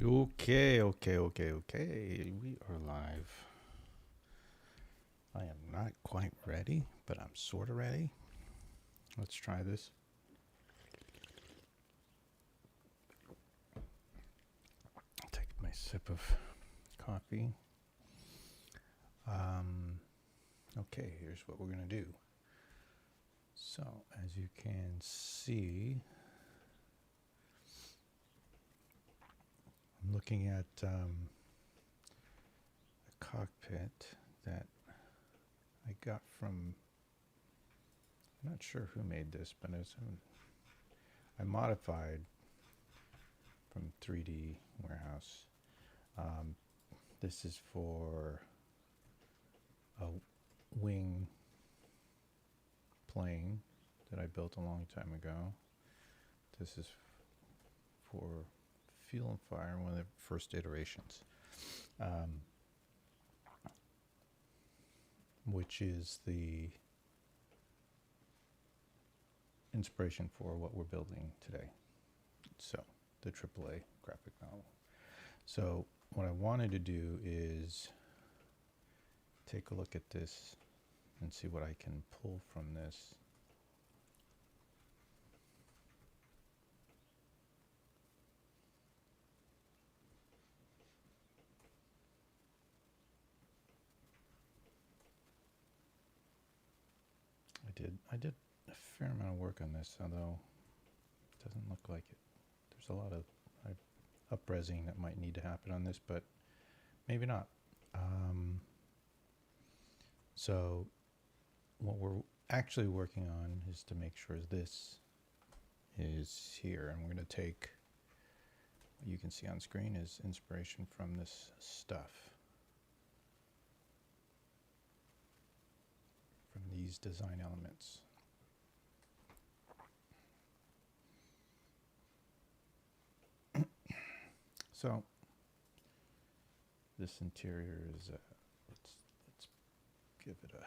Okay. We are live. I am not quite ready, but I'm sort of ready. Let's try this. I'll take my sip of coffee. Okay, here's what we're going to do. So, as you can see, I'm looking at a cockpit that I got from, I'm not sure who made this, but I modified from 3D Warehouse. This is for a wing plane that I built a long time ago. This is for Fuel and Fire, one of the first iterations, which is the inspiration for what we're building today. So, the AAA graphic novel. So, what I wanted to do is take a look at this and see what I can pull from this. I did a fair amount of work on this, although it doesn't look like it. There's a lot of up-resing that might need to happen on this, but maybe not. So what we're actually working on is to make sure this is here, and we're going to take what you can see on screen is inspiration from this stuff, from these design elements. So this interior is let's give it a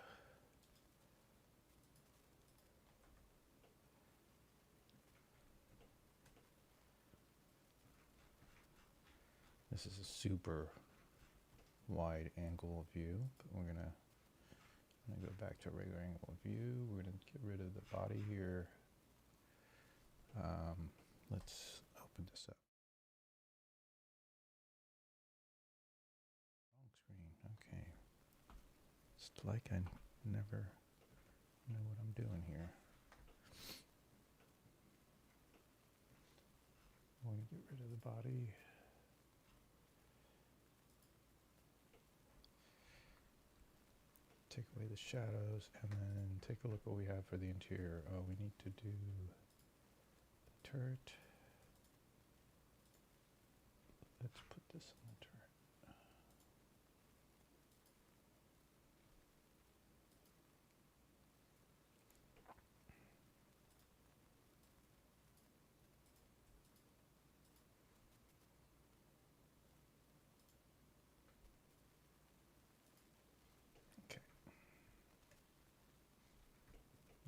this is a super wide angle view, but we're gonna go back to a regular angle view. We're gonna get rid of the body here. Let's open this up. Wrong screen. Okay. It's like I never know what I'm doing here. We'll get rid of the body. Take away the shadows, and then take a look what we have for the interior. Oh, we need to do the turret. Let's put this on the turret. Okay.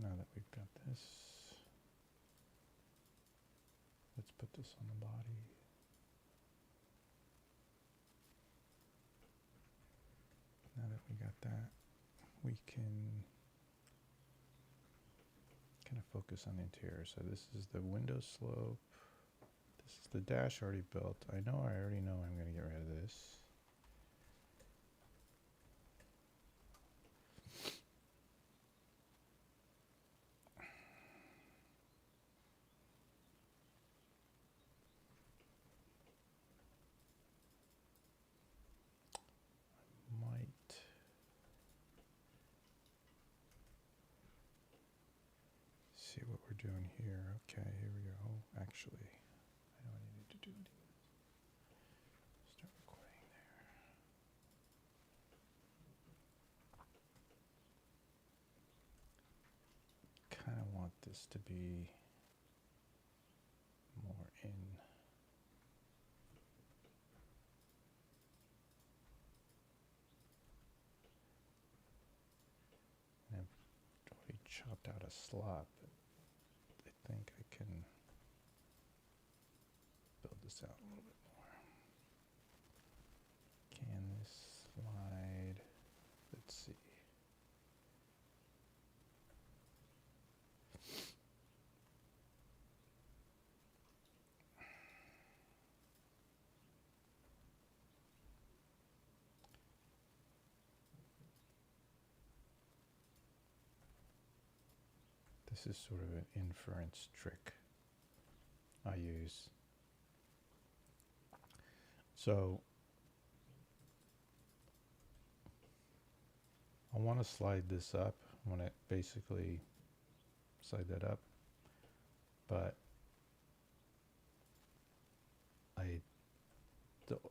Now that we've got this, let's put this on the body. Now that we got that, we can kind of focus on the interior. So this is the window slope. This is the dash already built. I already know I'm going to get rid of this. Might see what we're doing here. Okay, here we go. Actually, I know what I need to do. Start recording there. Kind of want this to be more in. And I've already chopped out a slot, but I think I can build this out a little bit more. slide, let's see. This is sort of an inference trick I use. So I want to slide this up. I want to basically slide that up, but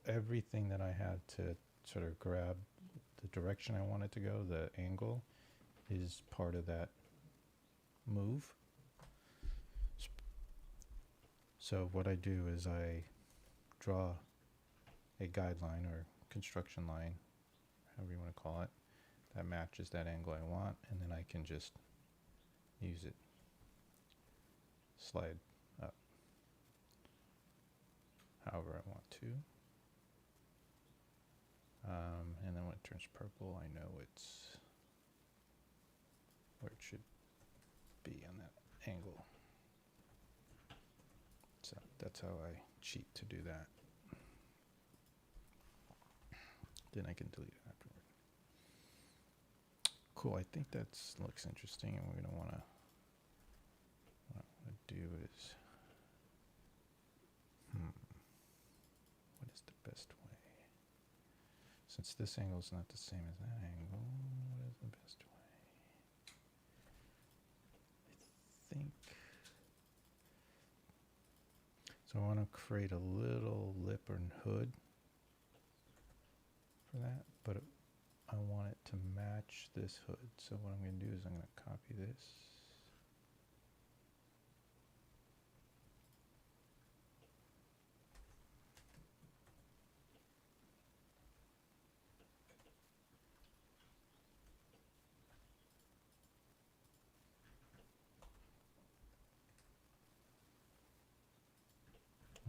everything that I had to sort of grab the direction I want it to go, the angle, is part of that move. So what I do is I draw a guideline or construction line, however you want to call it, that matches that angle I want, and then I can just use it, slide up however I want to. And then when it turns purple, I know it's where it should be on that angle. So that's how I cheat to do that. Then I can delete it afterward. Cool, I think that looks interesting, and we're going to want to, what I want to do is, what is the best way? Since this angle is not the same as that angle, what is the best way? I think, so I want to create a little lip or hood for that, but I want it to match this hood. So what I'm going to do is I'm going to copy this.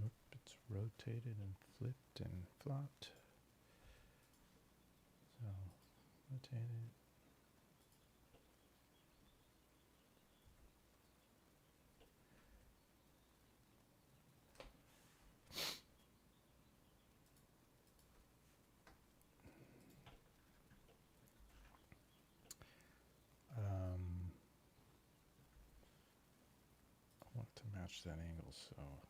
Oop, it's rotated and flipped and flopped. So rotate it. I want to match that angle, so I'll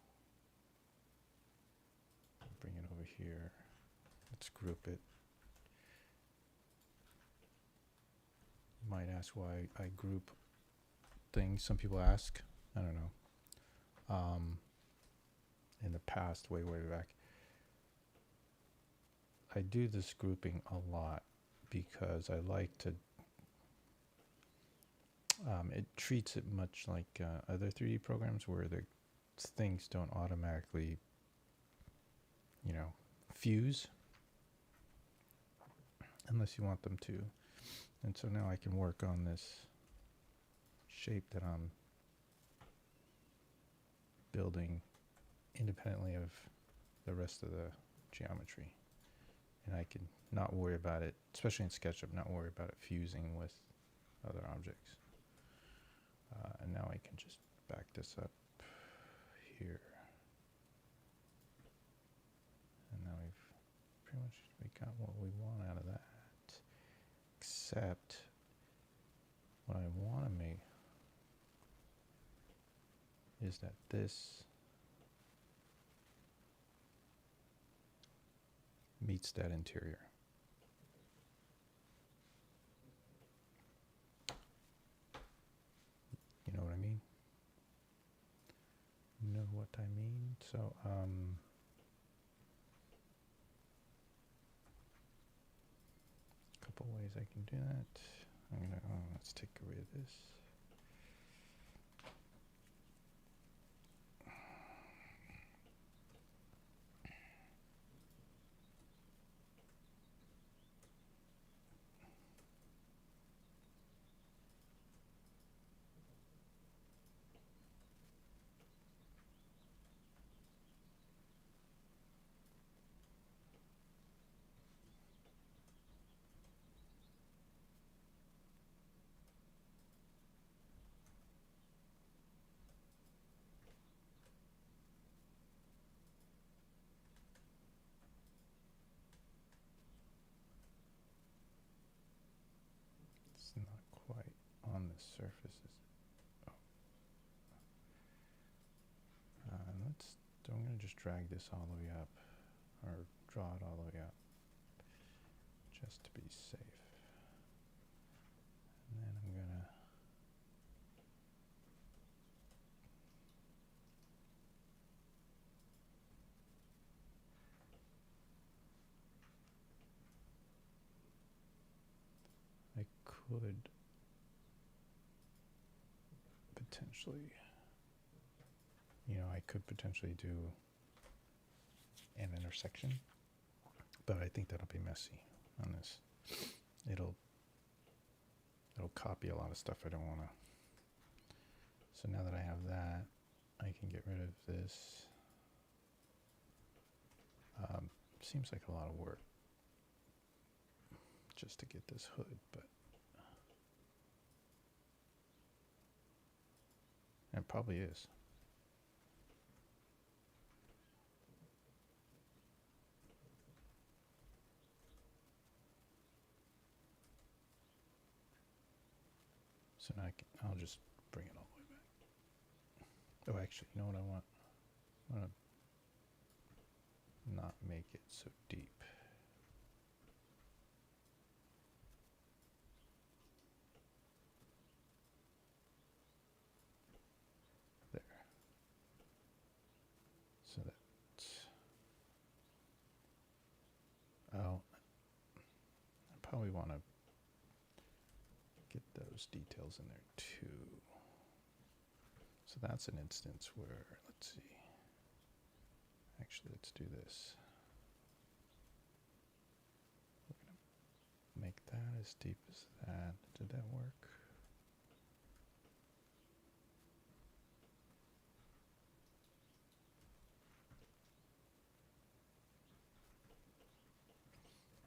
bring it over here. Let's group it. You might ask why I group things. Some people ask. I don't know. In the past, way back, I do this grouping a lot because I like to, it treats it much like other 3D programs where the things don't automatically, fuse unless you want them to. And so now I can work on this shape that I'm building independently of the rest of the geometry. And I can not worry about it, especially in SketchUp, not worry about it fusing with other objects. And now I can just back this up here. And now we got what we want out of that. Except what I want to make is that this meets that interior. You know what I mean? You know what I mean? So, couple ways I can do that. Let's take away this. surface is. Oh. I'm going to just drag this all the way up, or draw it all the way up, just to be safe. And then I'm going to. I could potentially, I could potentially do an intersection, but I think that'll be messy on this. It'll copy a lot of stuff I don't want to. So now that I have that, I can get rid of this. Seems like a lot of work just to get this hood, but it probably is. So now I'll just bring it all the way back. Oh, actually, you know what I want? I want to not make it so deep. There. So that's. Oh, I probably want to get those details in there too. So that's an instance where, let's see. Actually, let's do this. We're going to make that as deep as that. Did that work?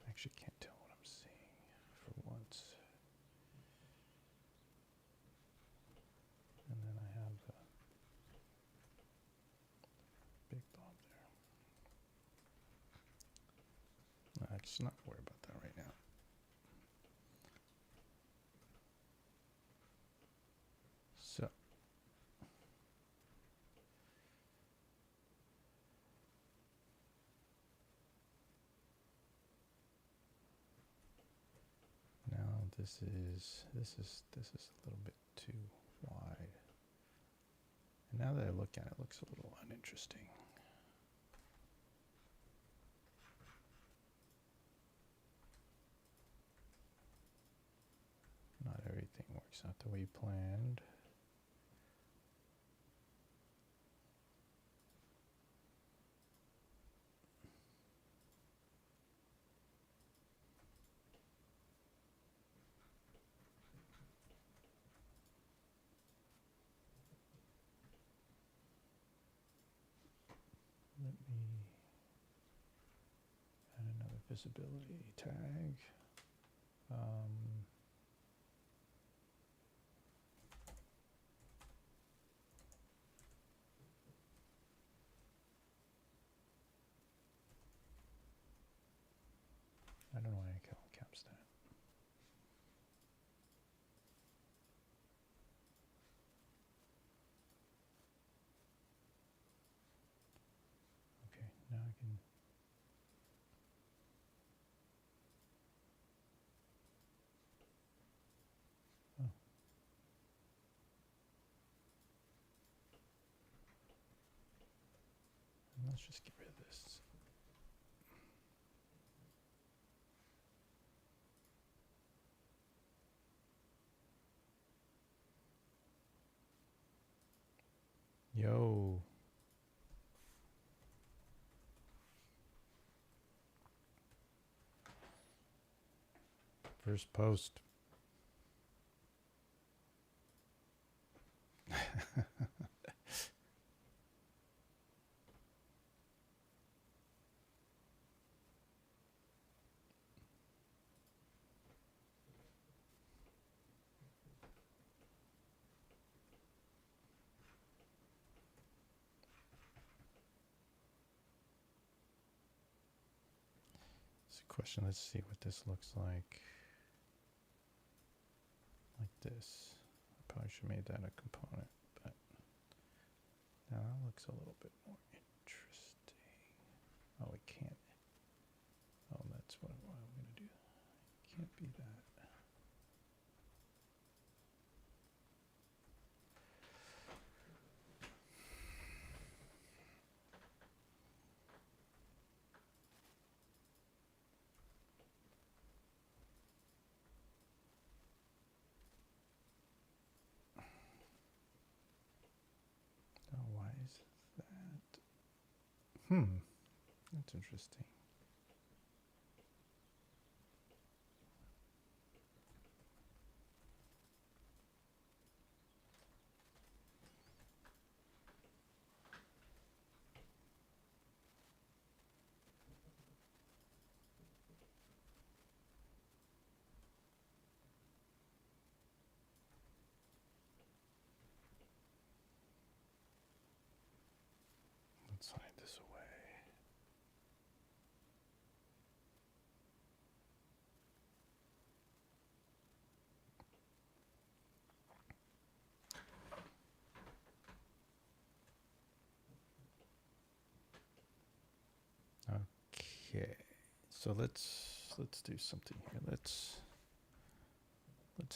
I actually can't tell what I'm seeing for once. And then I have the big blob there. Let's not worry about that right now. So now this is a little bit too wide. And now that I look at it, it looks a little uninteresting. Not everything works out the way you planned. Let me add another visibility tag. I don't know why I caps that. Okay, now I can. Oh. And let's just get rid of this. Yo. First post. It's a question. Let's see what this looks like. Like this. Probably should have made that a component, but now that looks a little bit more interesting. Oh, we can't. Oh, that's what I'm going to do. Can't be that. Oh, why is that? That's interesting. Let's hide this away. Okay, so let's do something here. Let's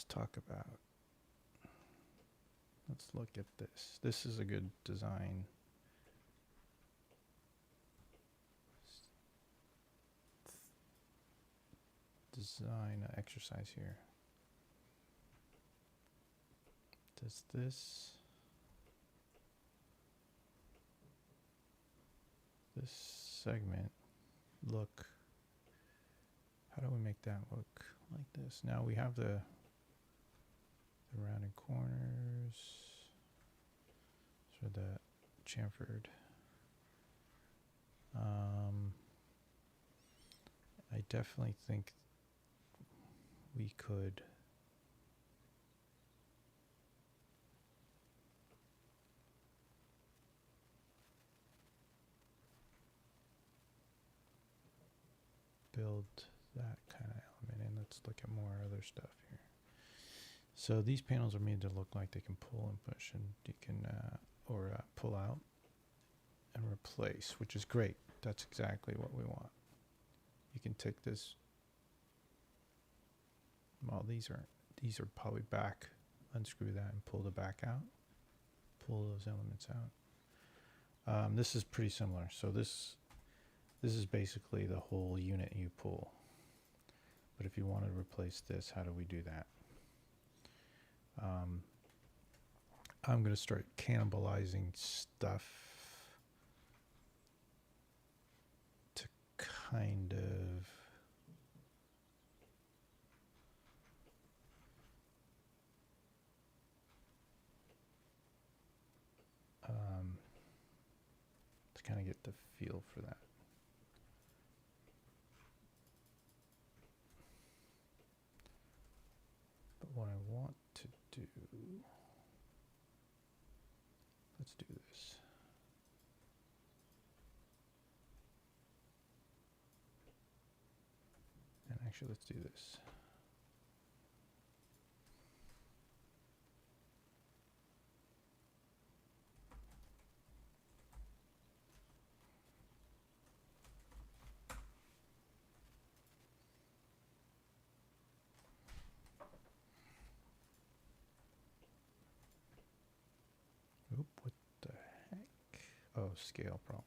talk about. Let's look at this. This is a good design. Design exercise here. Does this segment look, how do we make that look like this? Now we have the rounded corners, so the chamfered. I definitely think we could build that kind of element in. Let's look at more other stuff here. So these panels are made to look like they can pull and push, and you can pull out and replace, which is great. That's exactly what we want. You can take this. Well, these are probably back. Unscrew that and pull the back out. Pull those elements out. This is pretty similar. So this is basically the whole unit you pull. But if you want to replace this, how do we do that? I'm going to start cannibalizing stuff to kind of get the feel for that. But what I want to do, let's do this. And actually, let's do this. Oop, what the heck? Oh, scale problem.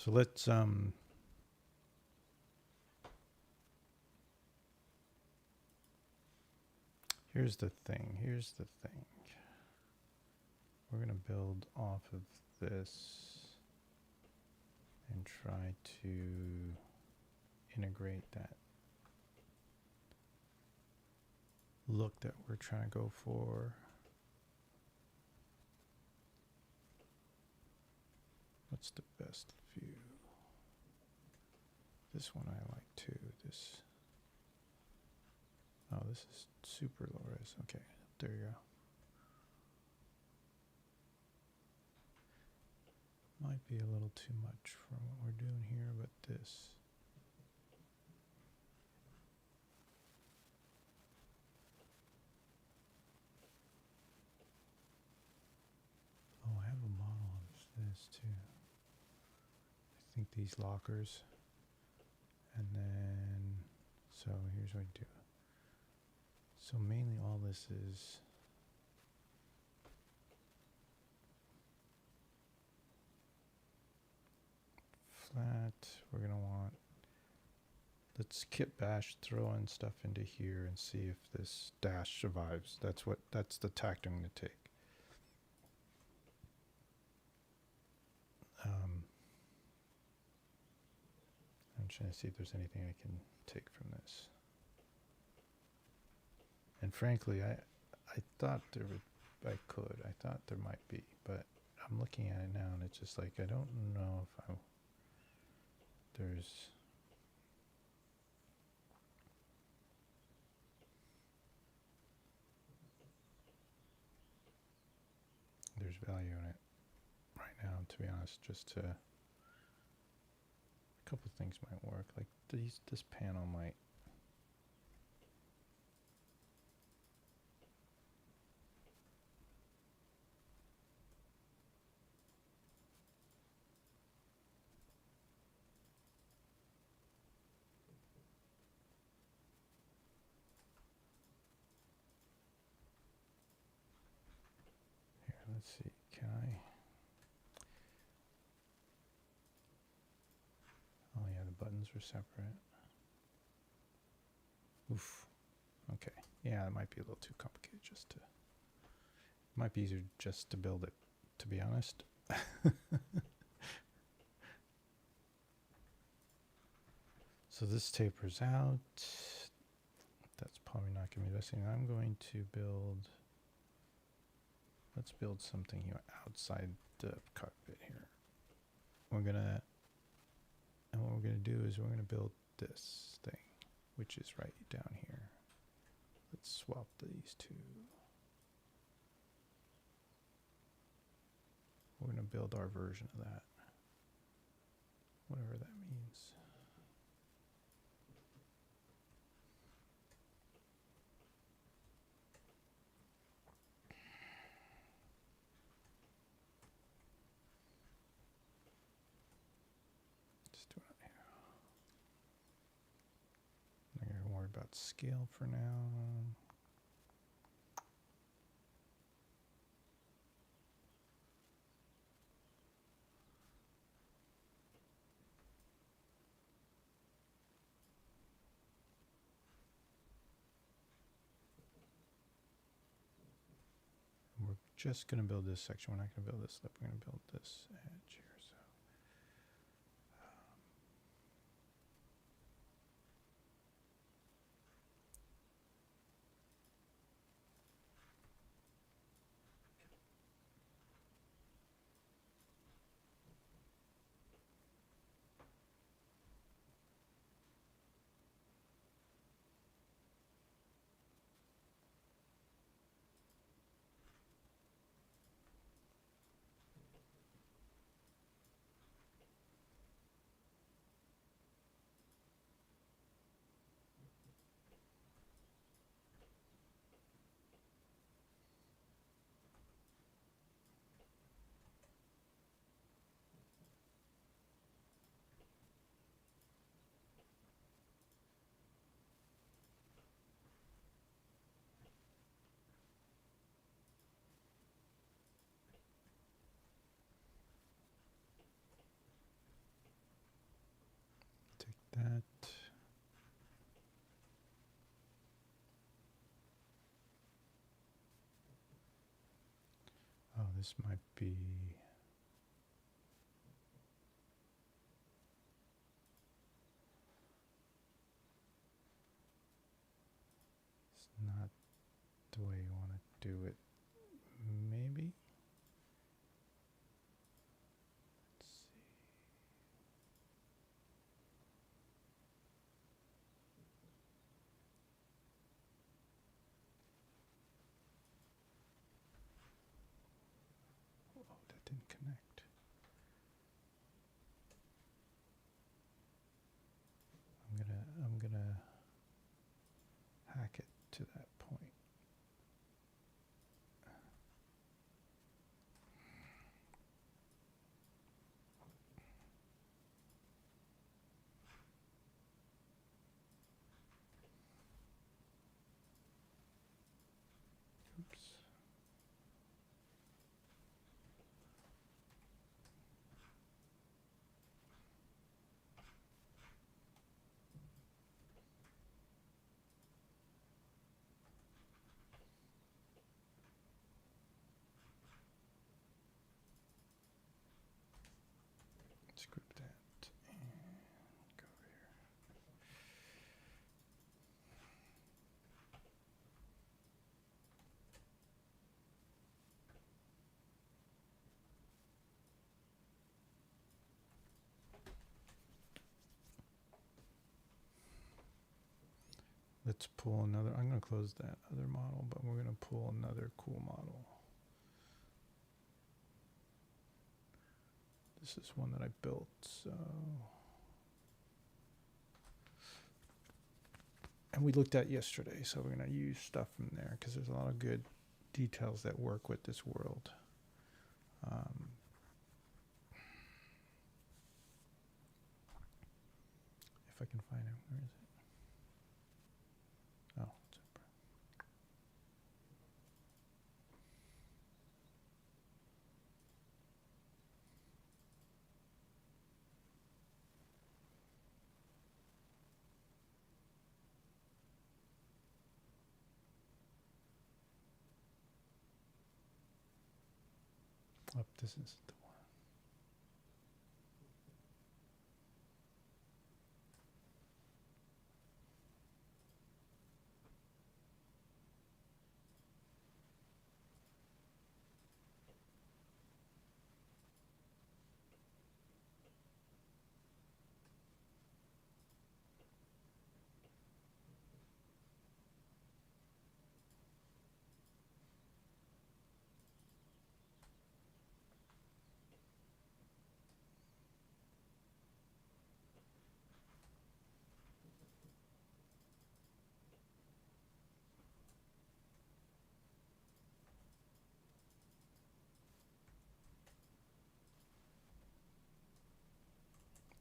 So let's here's the thing. We're going to build off of this and try to integrate that look that we're trying to go for. What's the best view? This one I like too. Oh, this is super low res. Okay, there you go. Might be a little too much from what we're doing here, but this. Oh, I have a model of this too. I think these lockers. And then, so here's what I do. So mainly all this is flat. We're going to want, let's kit bash, throw in stuff into here and see if this dash survives. That's the tact I'm going to take. I'm trying to see if there's anything I can take from this. And frankly, I thought there might be, but I'm looking at it now and it's just like, I don't know if there's value in it right now, to be honest. Just a couple of things might work, like this panel might. Here, let's see, can I? Oh yeah, the buttons were separate. Oof. Okay. Yeah, it might be a little too complicated might be easier just to build it, to be honest. So this tapers out. That's probably not going to be the best thing. I'm going to let's build something here outside the cockpit here. And what we're going to do is we're going to build this thing, which is right down here. Let's swap these two. We're going to build our version of that, whatever that means. Just do it here. I'm not going to worry about scale for now. We're just going to build this section. We're not going to build this lip. We're going to build this edge here. So, that. Oh, this might be. It's not the way you want to do it. Maybe. Let's see. Oh, that didn't connect. I'm gonna hack it to that point. Oops. Let's group that and go over here. Let's pull another. I'm going to close that other model, but we're going to pull another cool model. This is one that I built, so. And we looked at yesterday, so we're going to use stuff from there because there's a lot of good details that work with this world. If I can find it, where is it? Oh, it's up. Oh, this is the one.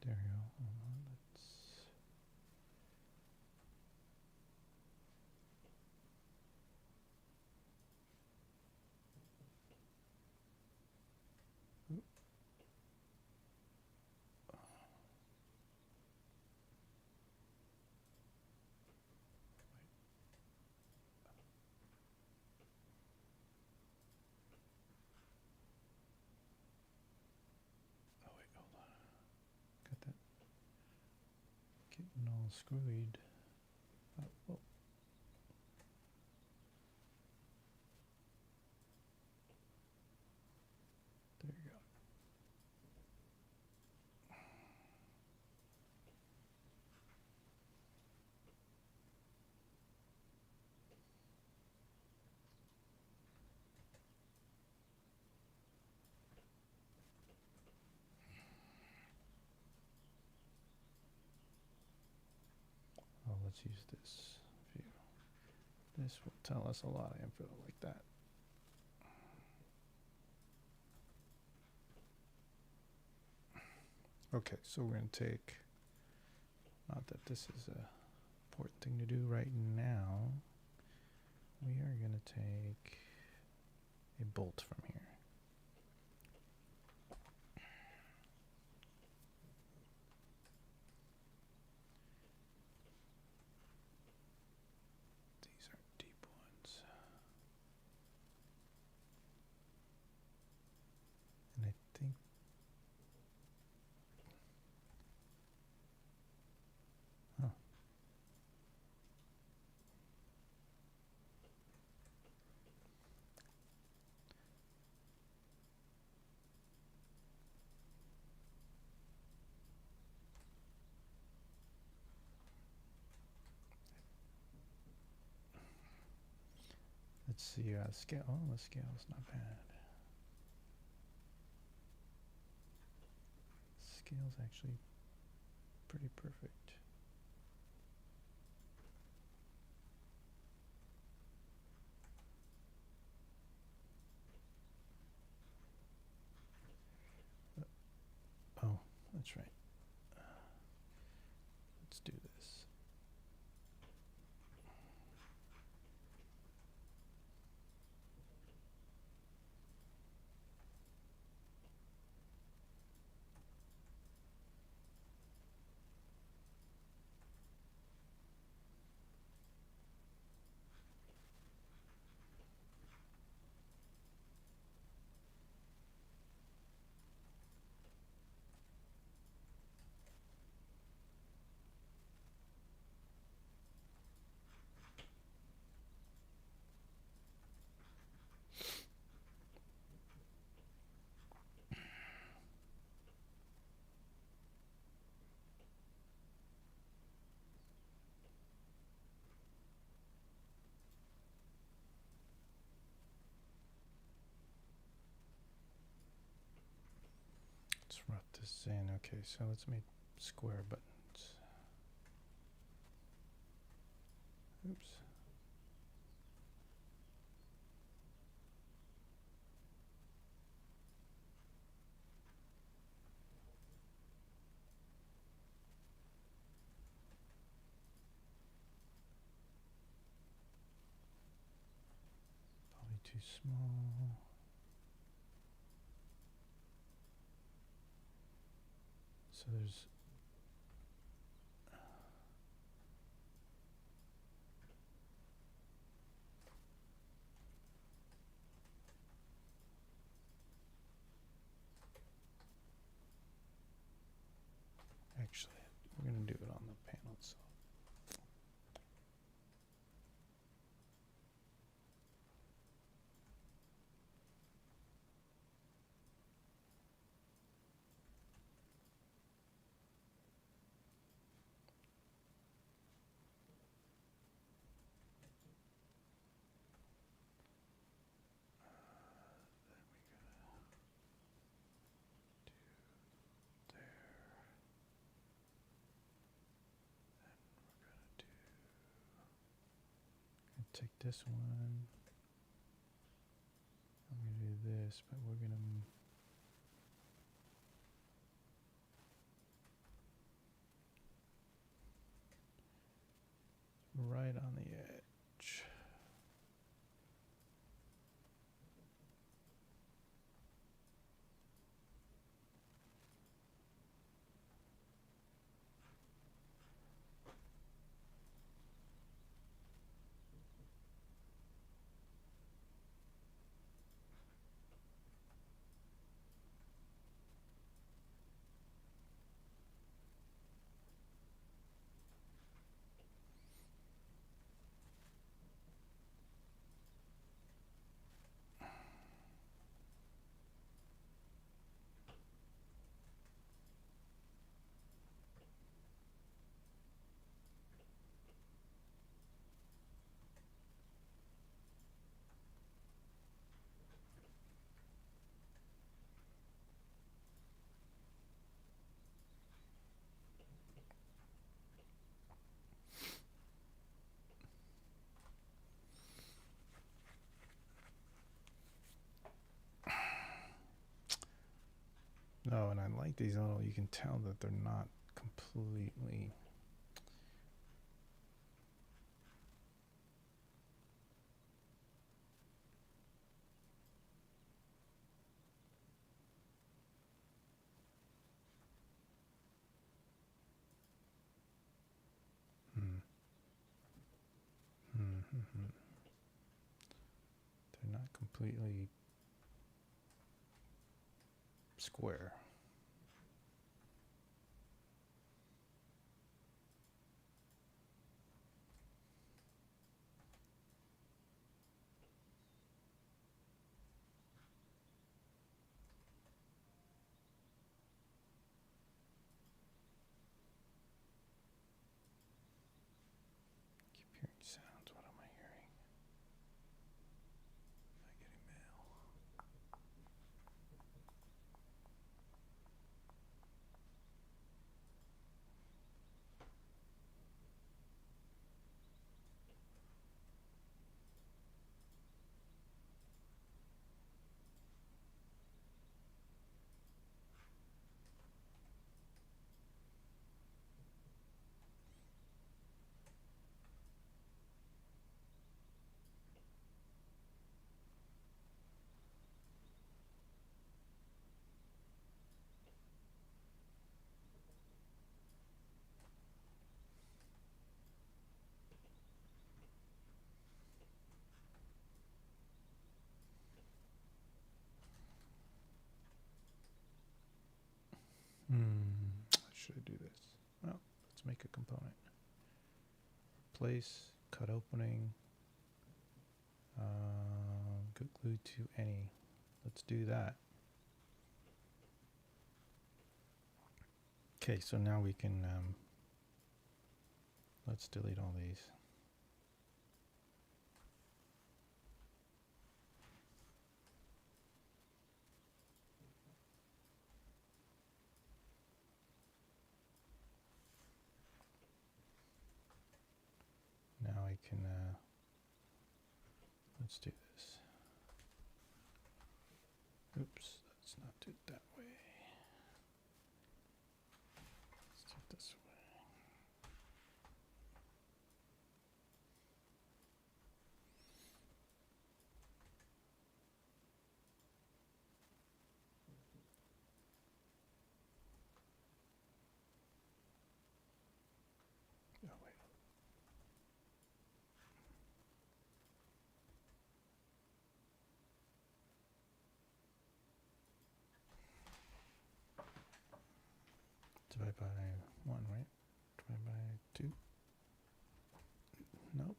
There we go. Hold on, let's. Oop. Oh wait, hold on. Got that getting all screwy. Oh, whoa. There you go. Oh, let's use this view. This will tell us a lot of info like that. Okay, so we're going to take, not that this is a important thing to do right now, we are going to take a bolt from here. see, scale. Oh, the scale's not bad. Scale's actually pretty perfect. Oh, that's right. Let's do this. Let's route this in. Okay, so let's make square buttons. Oops. Probably too small. So there's actually, we're going to do it on the panel itself. Take this one. I'm going to do this, but we're going to right on the edge. No, and I like these little, you can tell that they're not completely they're not completely square. Keep hearing sounds. What am I hearing? Should I do this? Well, let's make a component. Place, cut opening, glue to any. Let's do that. Okay, so now we can, let's delete all these. Now I can, let's do this. Oops, let's not do it that way. Let's do it this way. Oh, wait. Divide by 1, right? Divide by 2. Nope.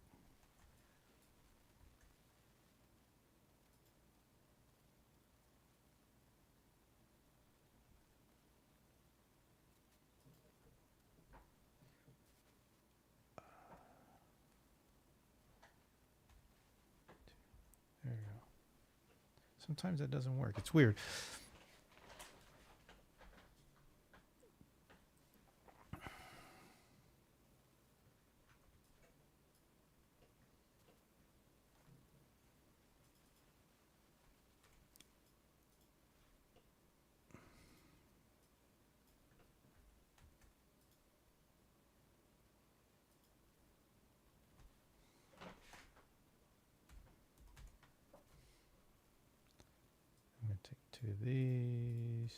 There you go. Sometimes that doesn't work. It's weird. I'm going to take 2 of these,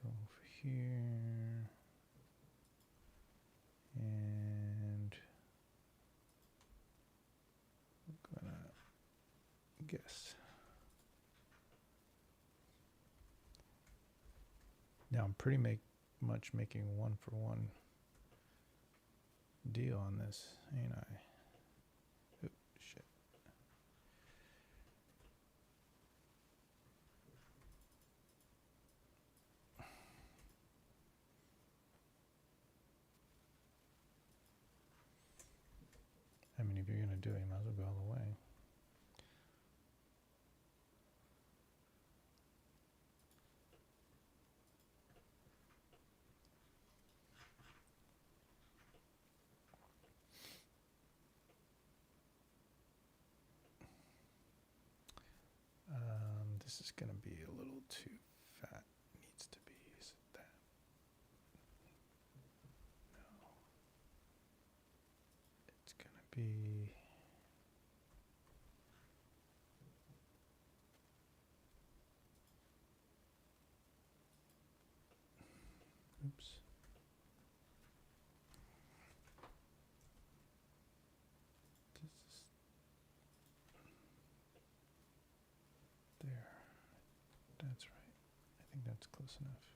go over here, and I'm going to guess. Now I'm pretty much making a 1-for-1 deal on this, ain't I? Oh, shit. I mean, if you're going to do it, you might as well go all the way. This is going to be a little too fat. Needs to be. Is it that? No. It's going to be. Oops. There. That's right. I think that's close enough.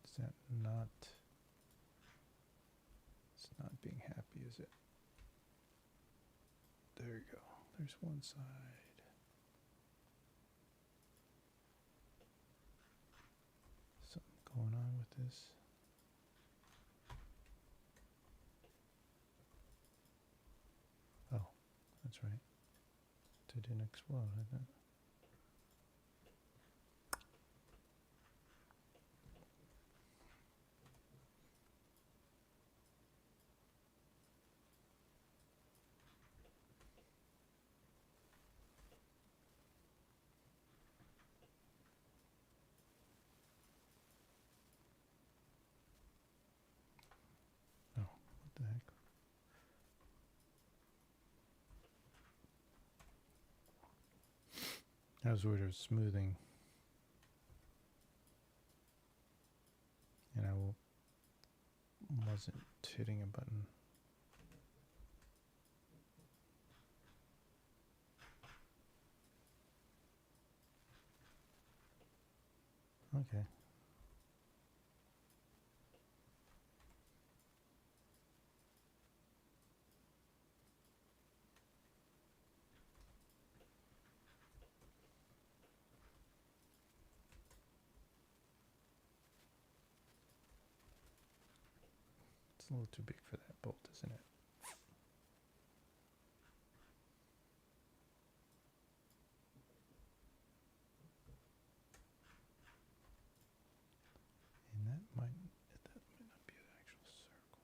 Is that not? It's not being happy, is it? There you go. There's one side. Something going on with this. Oh, that's right. It didn't explode, I think. Oh, what the heck? I was worried of smoothing. And I wasn't hitting a button. Okay. It's a little too big for that bolt, isn't it? And that might not be an actual circle.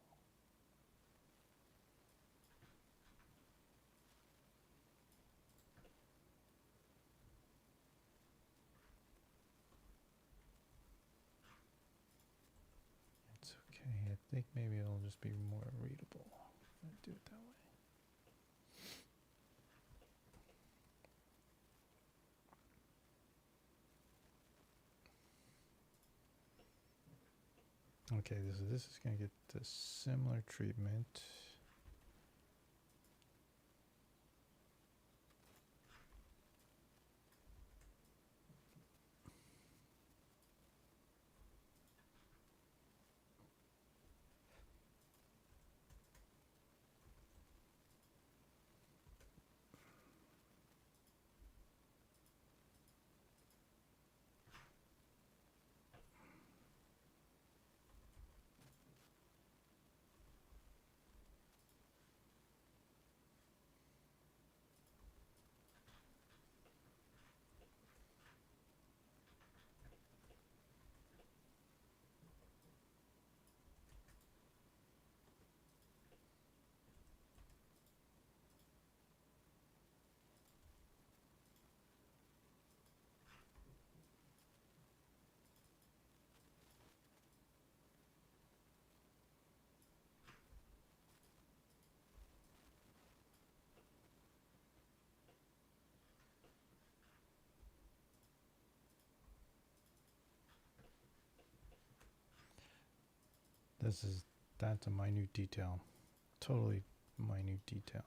It's okay. I think maybe it'll just be more readable if I do it that way. Okay, this is going to get the similar treatment. That's a minute detail. Totally minute detail.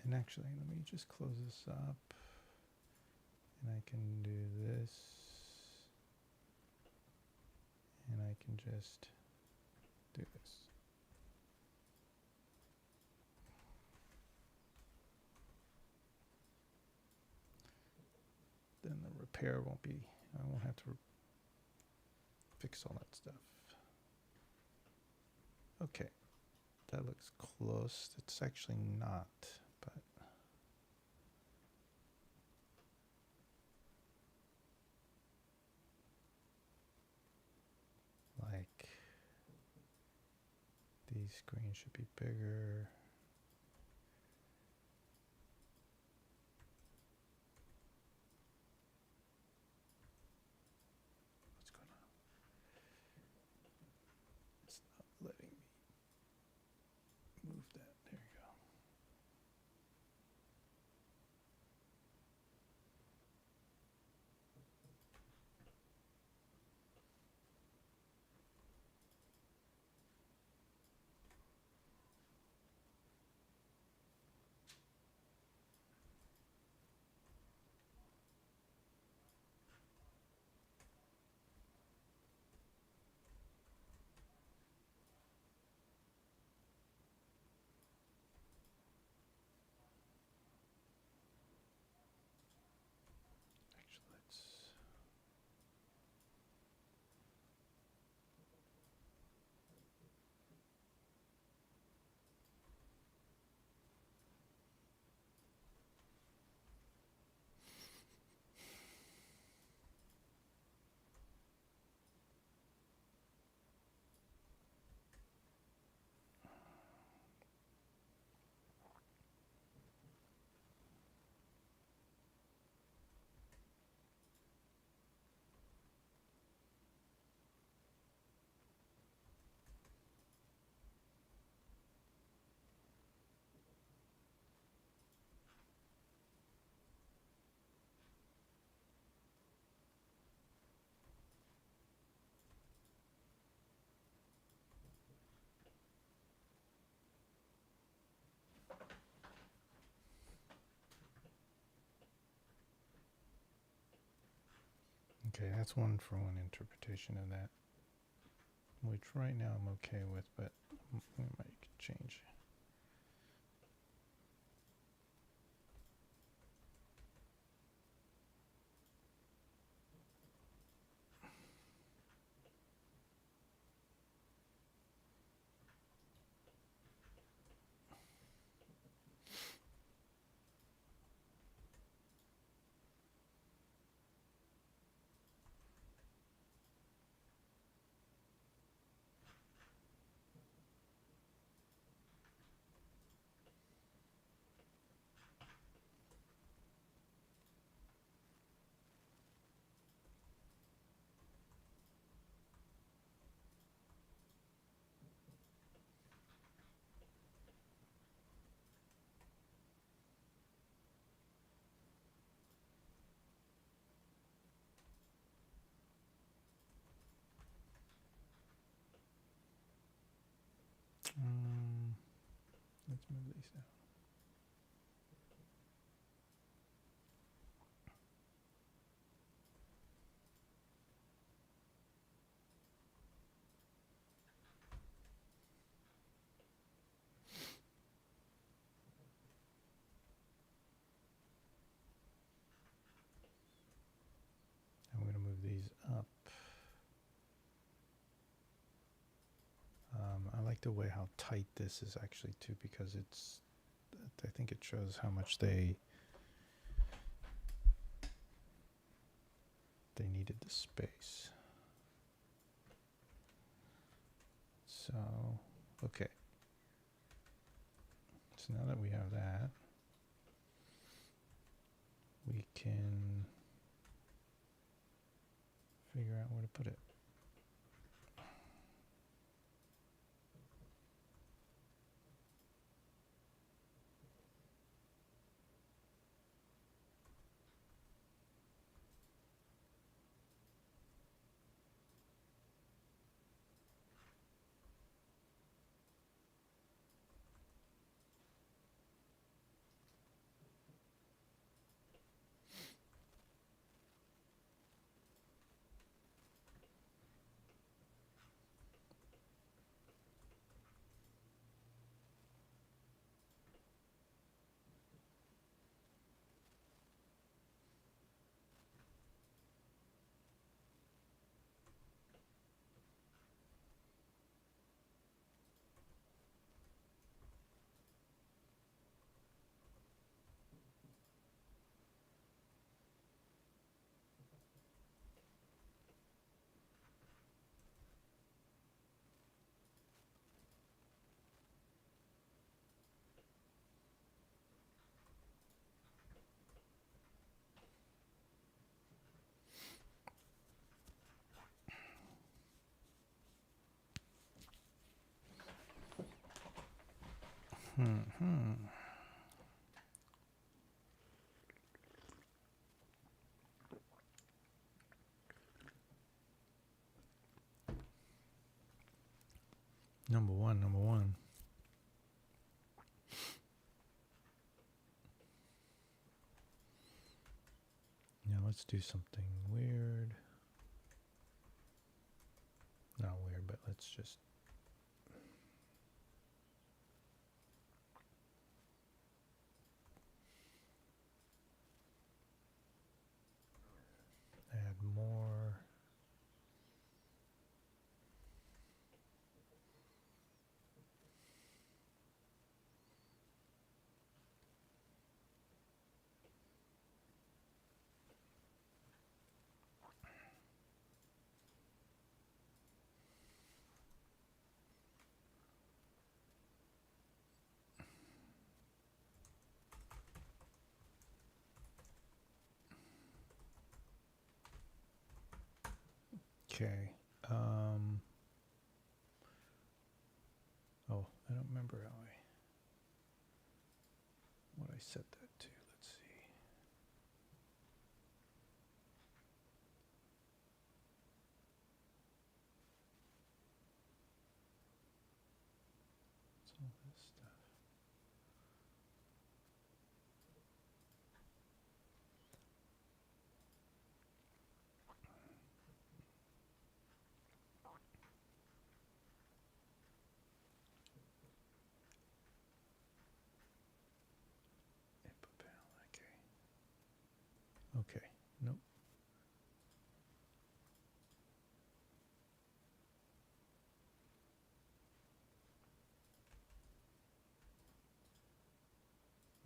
And actually, let me just close this up. And I can do this. And I can just do this. Then the repair won't be, I won't have to fix all that stuff. Okay, that looks close. It's actually not, but like these screens should be bigger. What's going on? It's not letting me move that. There you go. Okay, that's one for one interpretation of that, which right now I'm okay with, but we might change. Let's move these down. I'm going to move these up. I like the way how tight this is actually too, because I think it shows how much they needed the space. So, okay. So now that we have that, we can figure out where to put it. Number one. Now let's do something weird. Not weird, but let's just add more. Okay. Oh, I don't remember what I set that to. Let's see. What's all this stuff?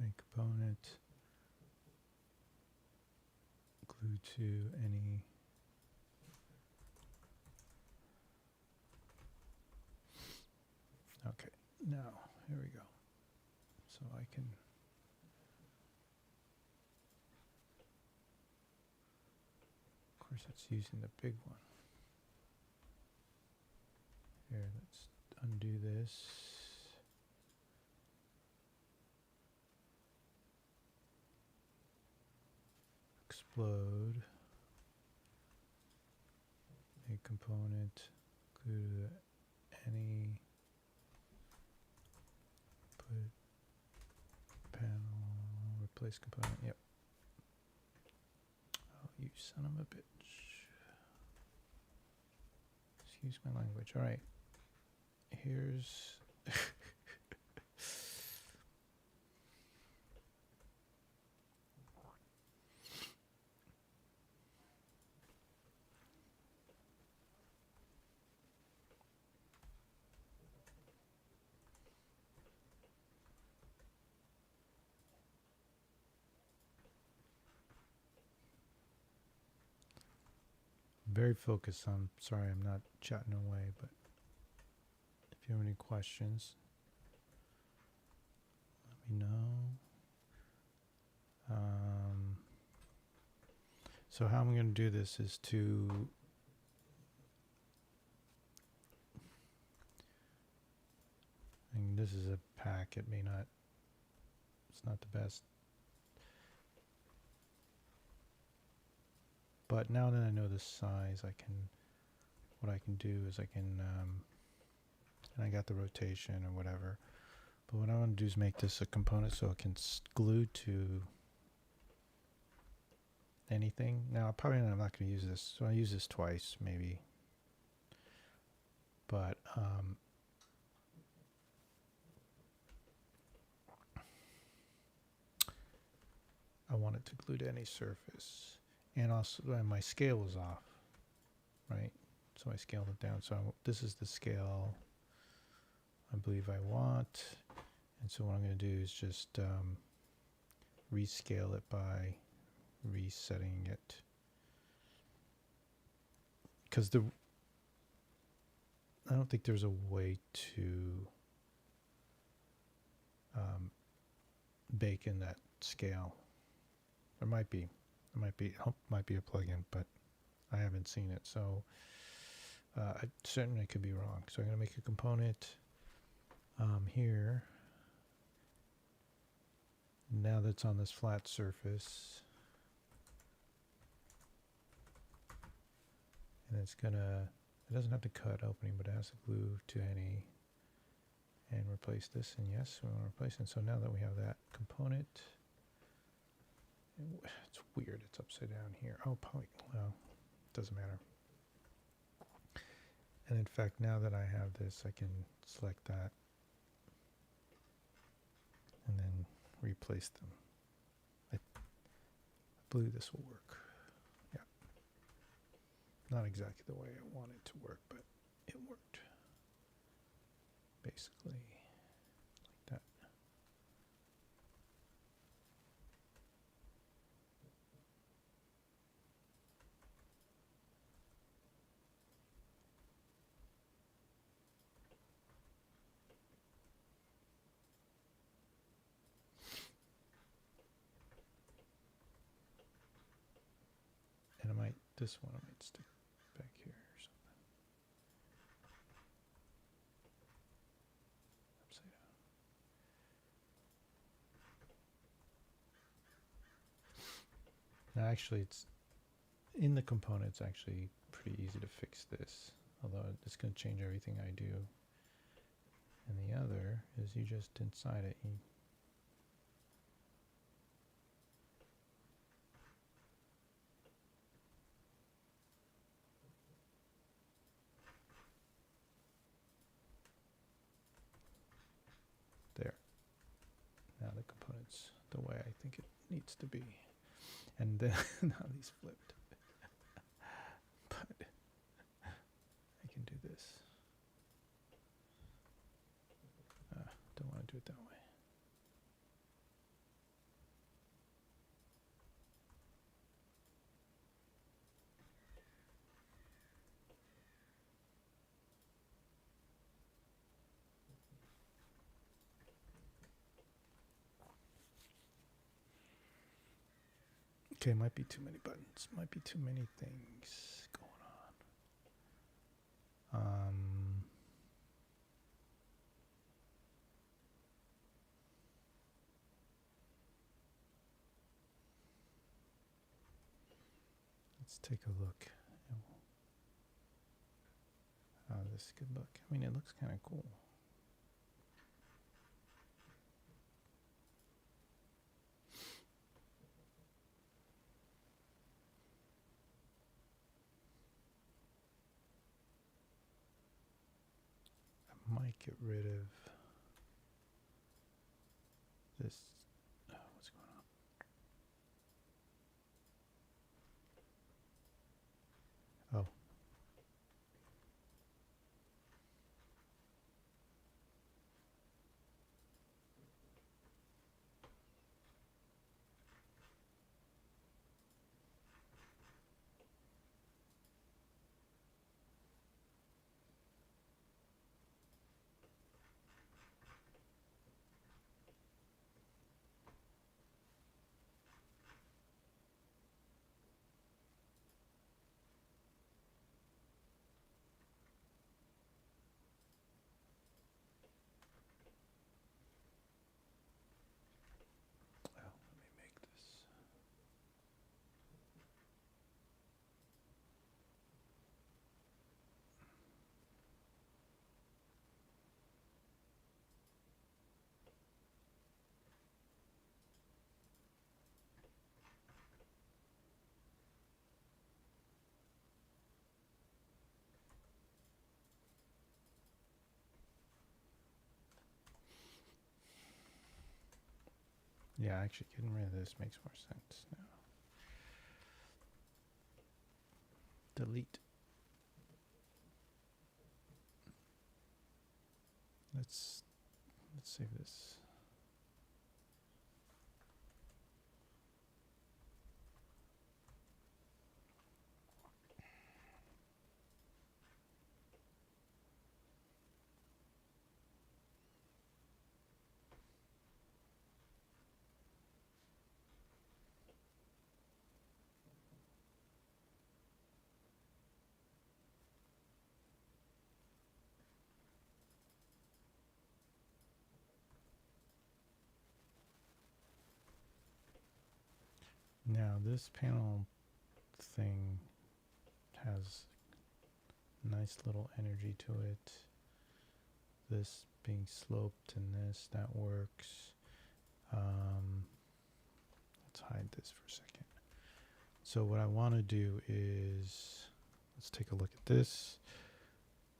Make component. Glue to any. Okay, now here we go. So I can. Of course, it's using the big one. Here, let's undo this. Explode. A component. Glue to any. Put panel. Replace component. Yep. Oh, you son of a bitch. Excuse my language. All right. Here's very focused. I'm sorry, I'm not chatting away, but if you have any questions, let me know. So how I'm going to do this is to and this is a pack. It may not. It's not the best. But now that I know the size, what I can do is I can, and I got the rotation or whatever. But what I want to do is make this a component so it can glue to anything. Now, I'm not going to use this. So I use this twice, maybe. But, I want it to glue to any surface. And also, my scale was off, right? So I scaled it down. So this is the scale I believe I want. And so what I'm going to do is just rescale it by resetting it. Because I don't think there's a way to bake in that scale. There might be. Might be a plugin, but I haven't seen it, so I certainly could be wrong. So I'm going to make a component here. Now that's on this flat surface, and it's gonna. It doesn't have to cut opening, but it has to glue to any, and replace this. And yes, we want to replace it. So now that we have that component. It's weird, it's upside down here. Oh, probably, well, doesn't matter. And in fact, now that I have this, I can select that and then replace them. I believe this will work. Yeah. Not exactly the way I want it to work, but it worked. Basically. And this one I might stick back here or something. Upside down. Now actually it's in the component, it's actually pretty easy to fix this, although it's going to change everything I do. And the other is you just inside it, there. Now the component's the way I think it needs to be. And then now these flipped. But I can do this. Don't want to do it that way. Okay, might be too many buttons. Might be too many things going on. Let's take a look. How this could look. I mean, it looks kind of cool. I might get rid of this. Oh, what's going on? Oh. Well, let me make this. Yeah, actually getting rid of this makes more sense now. Delete. Let's save this. Now this panel thing has nice little energy to it. This being sloped and this, that works. Let's hide this for a second. So what I want to do is, let's take a look at this.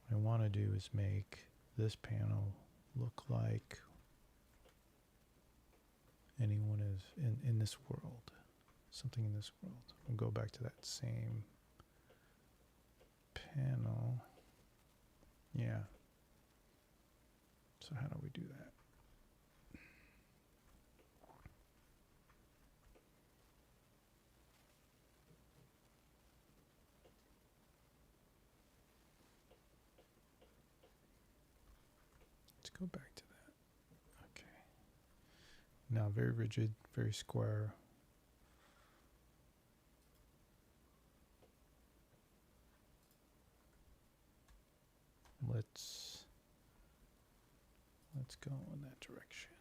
What I want to do is make this panel look like anyone is in this world. Something in this world. We'll go back to that same panel. Yeah. So how do we do that? Let's go back to that. Okay. Now very rigid, very square. Let's go in that direction.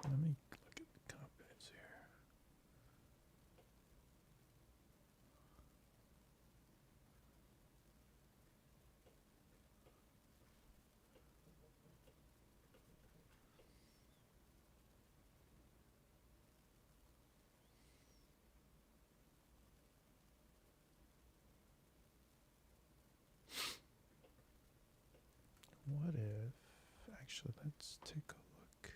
Let me look at the confidence here. What if, actually, let's take a look.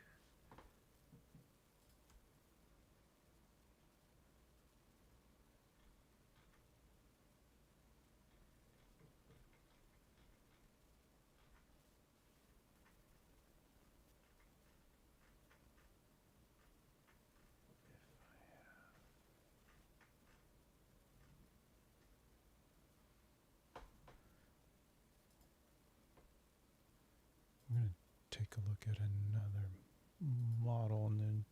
take a look at another model and then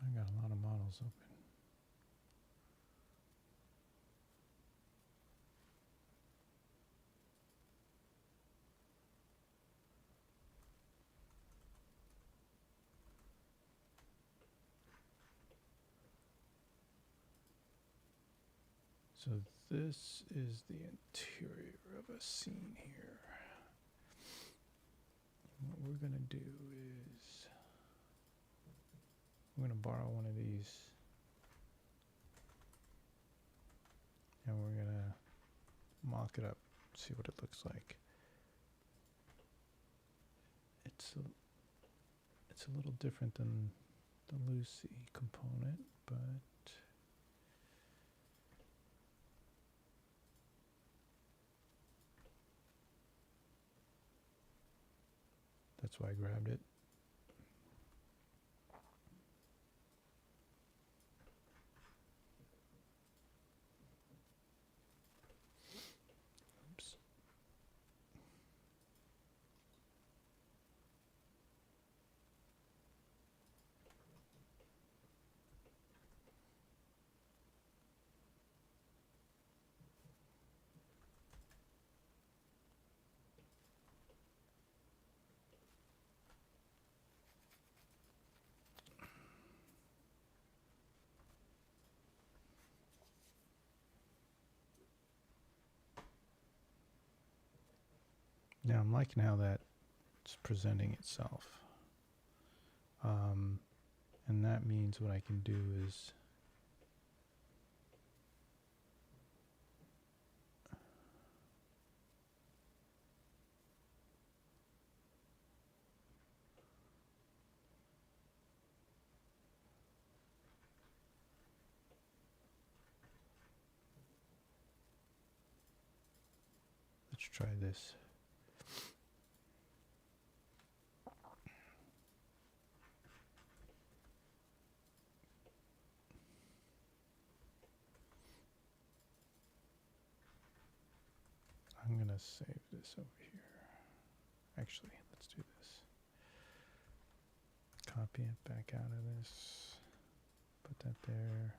I got a lot of models open. So this is the interior of a scene here. And what we're going to do is we're going to borrow one of these and we're going to mock it up, see what it looks like. It's a little different than the LUCI component, but that's why I grabbed it. Oops. Now I'm liking how that's presenting itself. And that means what I can do is let's try this. I'm going to save this over here. Actually, let's do this. Copy it back out of this. Put that there.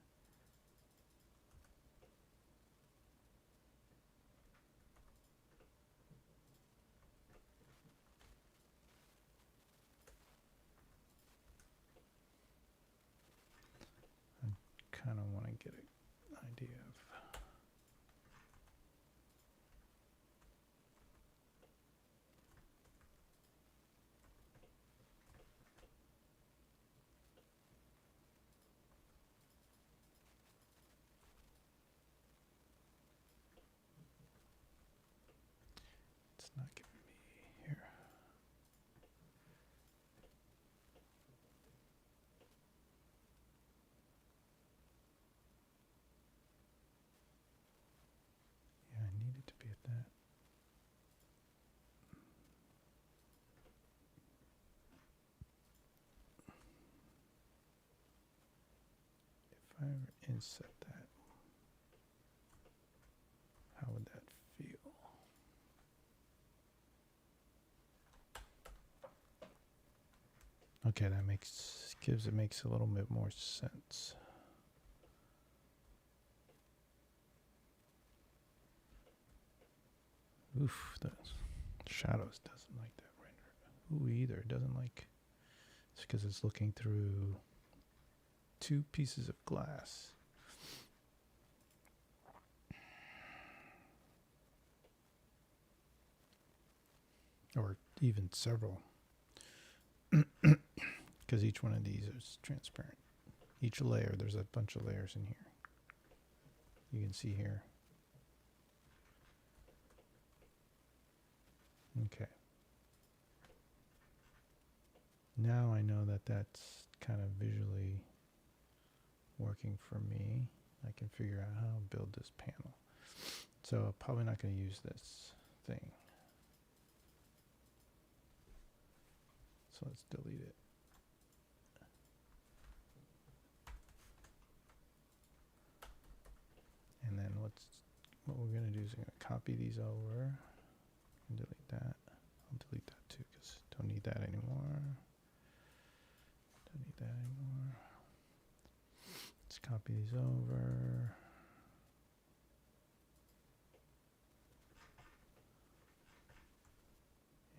I kind of want to get an idea of it's not giving me here. Yeah, I need it to be at that. If I ever inset that, how would that feel? Okay, that makes a little bit more sense. Oof, the shadows doesn't like that render. Ooh, either it doesn't like. It's because it's looking through two pieces of glass. Or even several. because each one of these is transparent. Each layer, there's a bunch of layers in here. You can see here. Okay. Now I know that that's kind of visually working for me. I can figure out how to build this panel. So I'm probably not going to use this thing. So let's delete it. And then what we're going to do is I'm going to copy these over and delete that. I'll delete that too because don't need that anymore. Don't need that anymore. Let's copy these over.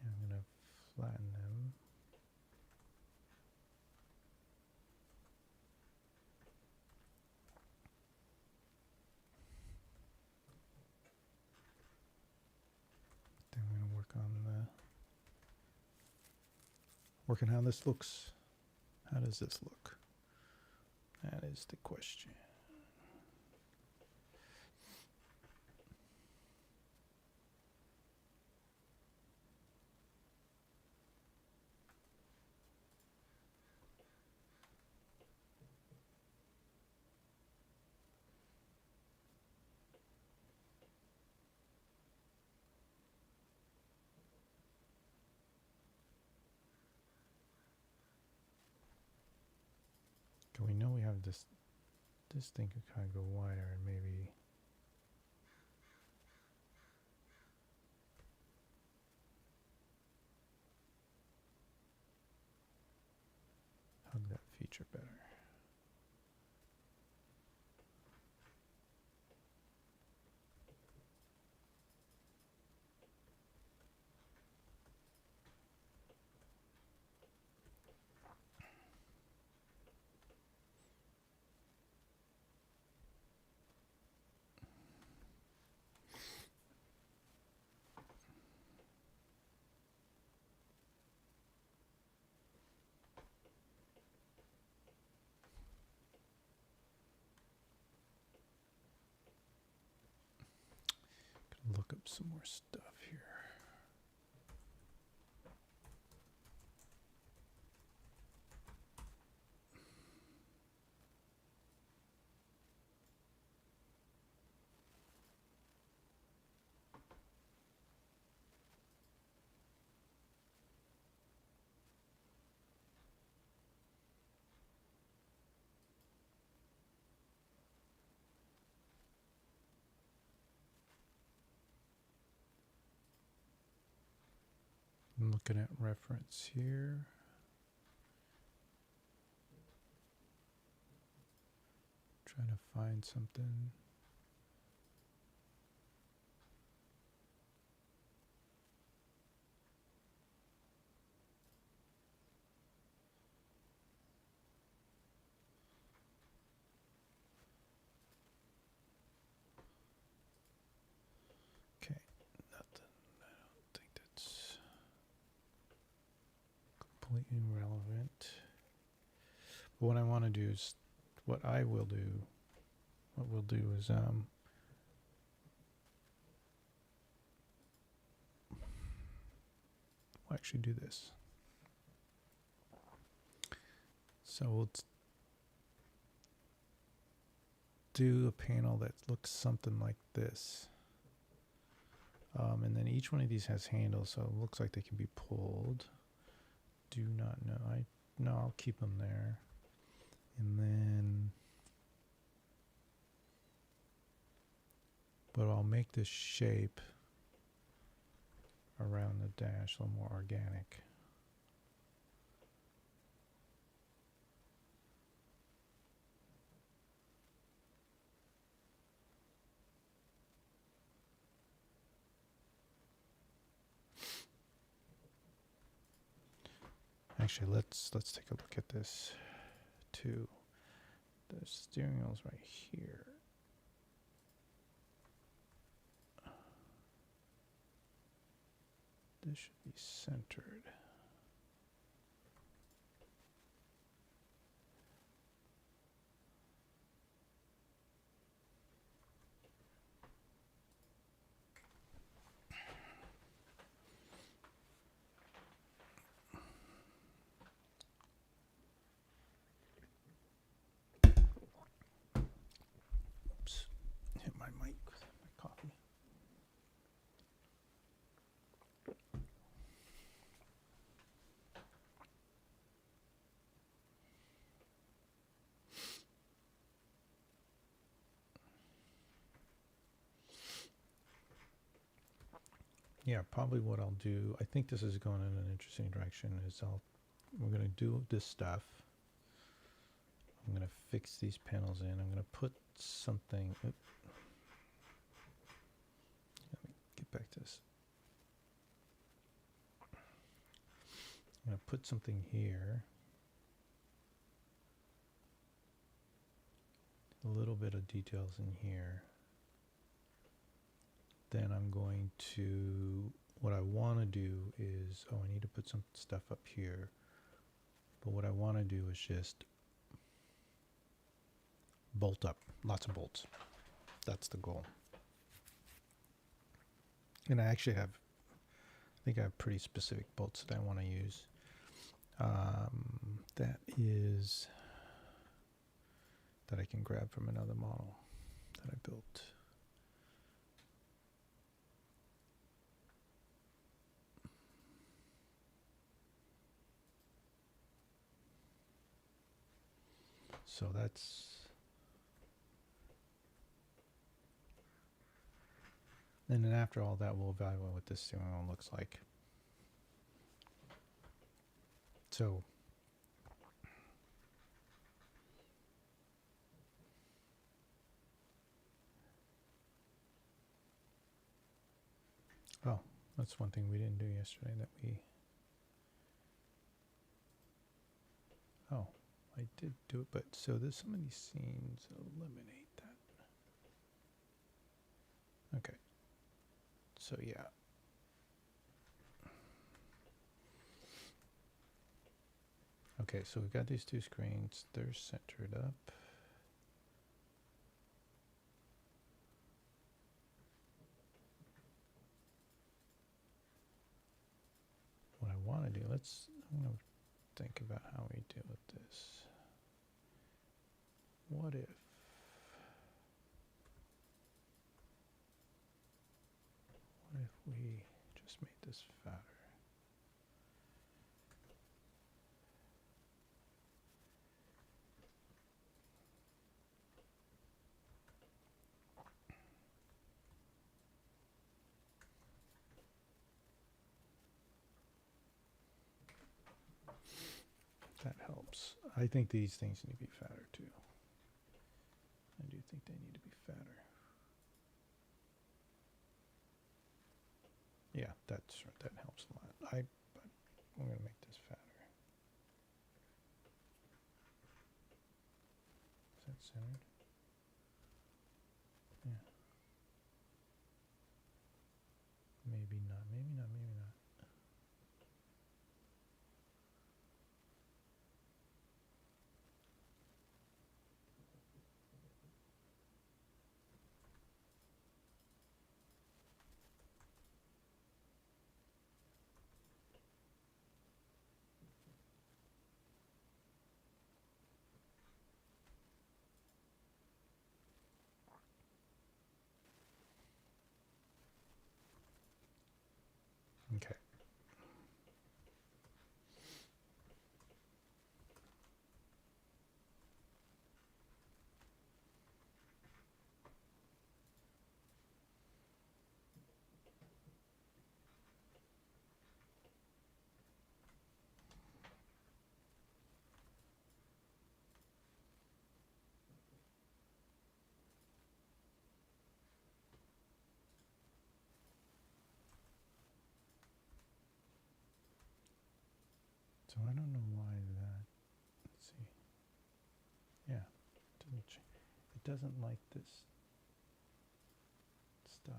And I'm going to flatten them. Then we're going to work on how this looks. How does this look? That is the question. We know we have this thing could kind of go wider and maybe hug that feature better. Look up some more stuff here. I'm looking at reference here. Trying to find something. Okay, nothing. I don't think that's completely relevant. But what I want to do is, what we'll do is we'll actually do this. So we'll do a panel that looks something like this. And then each one of these has handles, so it looks like they can be pulled. Do not know. No, I'll keep them there. And then, but I'll make this shape around the dash a little more organic. Actually, let's take a look at this too. The steering wheel's right here. This should be centered. yeah, probably what I'll do, I think this is going in an interesting direction, is we're going to do this stuff. I'm going to fix these panels in. I'm going to put something, let me get back to this. I'm going to put something here. A little bit of details in here. Then I'm going to, what I want to do is, I need to put some stuff up here. But what I want to do is just bolt up, lots of bolts. That's the goal. And I actually have, I think I have pretty specific bolts that I want to use. That is, that I can grab from another model that I built. So that's, and then after all that, we'll evaluate what this steering wheel looks like. So, oh, that's one thing we didn't do yesterday that we, oh, I did do it, but so there's some of these scenes, eliminate that. Okay. So yeah. Okay, so we've got these two screens. They're centered up. What I want to do, I'm going to think about how we deal with this. What if we just made this fatter? That helps. I think these things need to be fatter too. I do think they need to be fatter. Yeah, that's right. That helps a lot. I'm going to make this fatter. Is that centered? Yeah. Maybe not. Maybe not. Maybe not. Okay. So I don't know why that, let's see. Yeah, it doesn't like this style.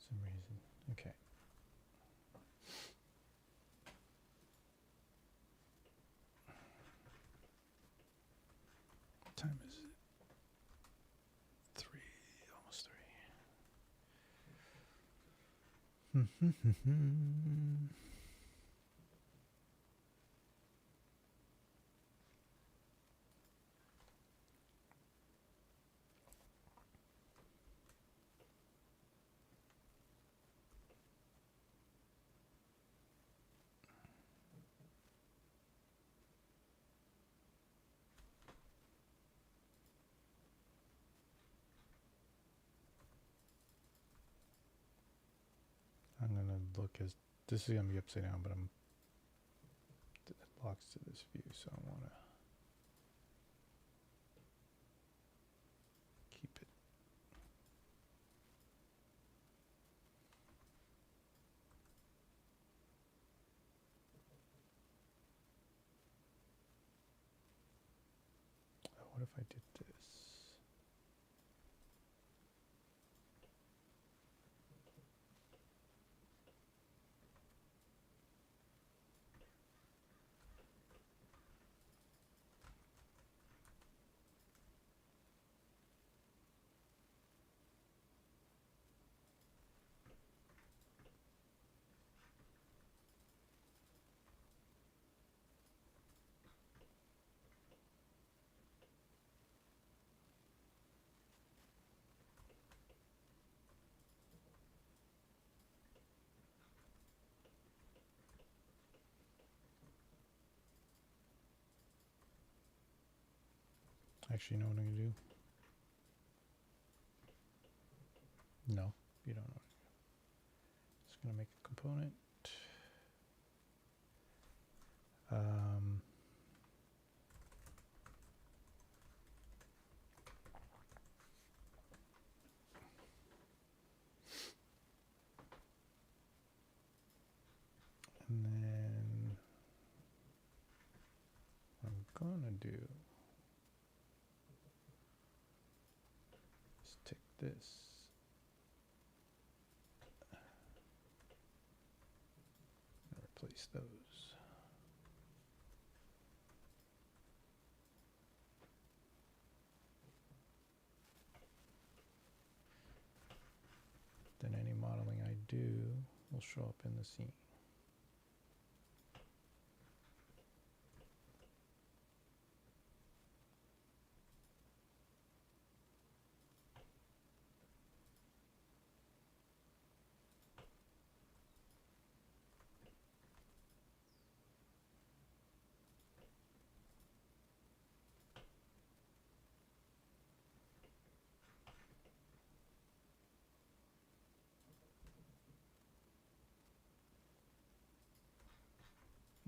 Some reason. Okay. What time is it? 3, almost 3. look as, this is going to be upside down, but it locks to this view, so I want to keep it. Oh, what if I did this? Actually, you know what I'm going to do? No, you don't know. Just going to make a component. And then what I'm going to do is take this. Replace those. Then any modeling I do will show up in the scene.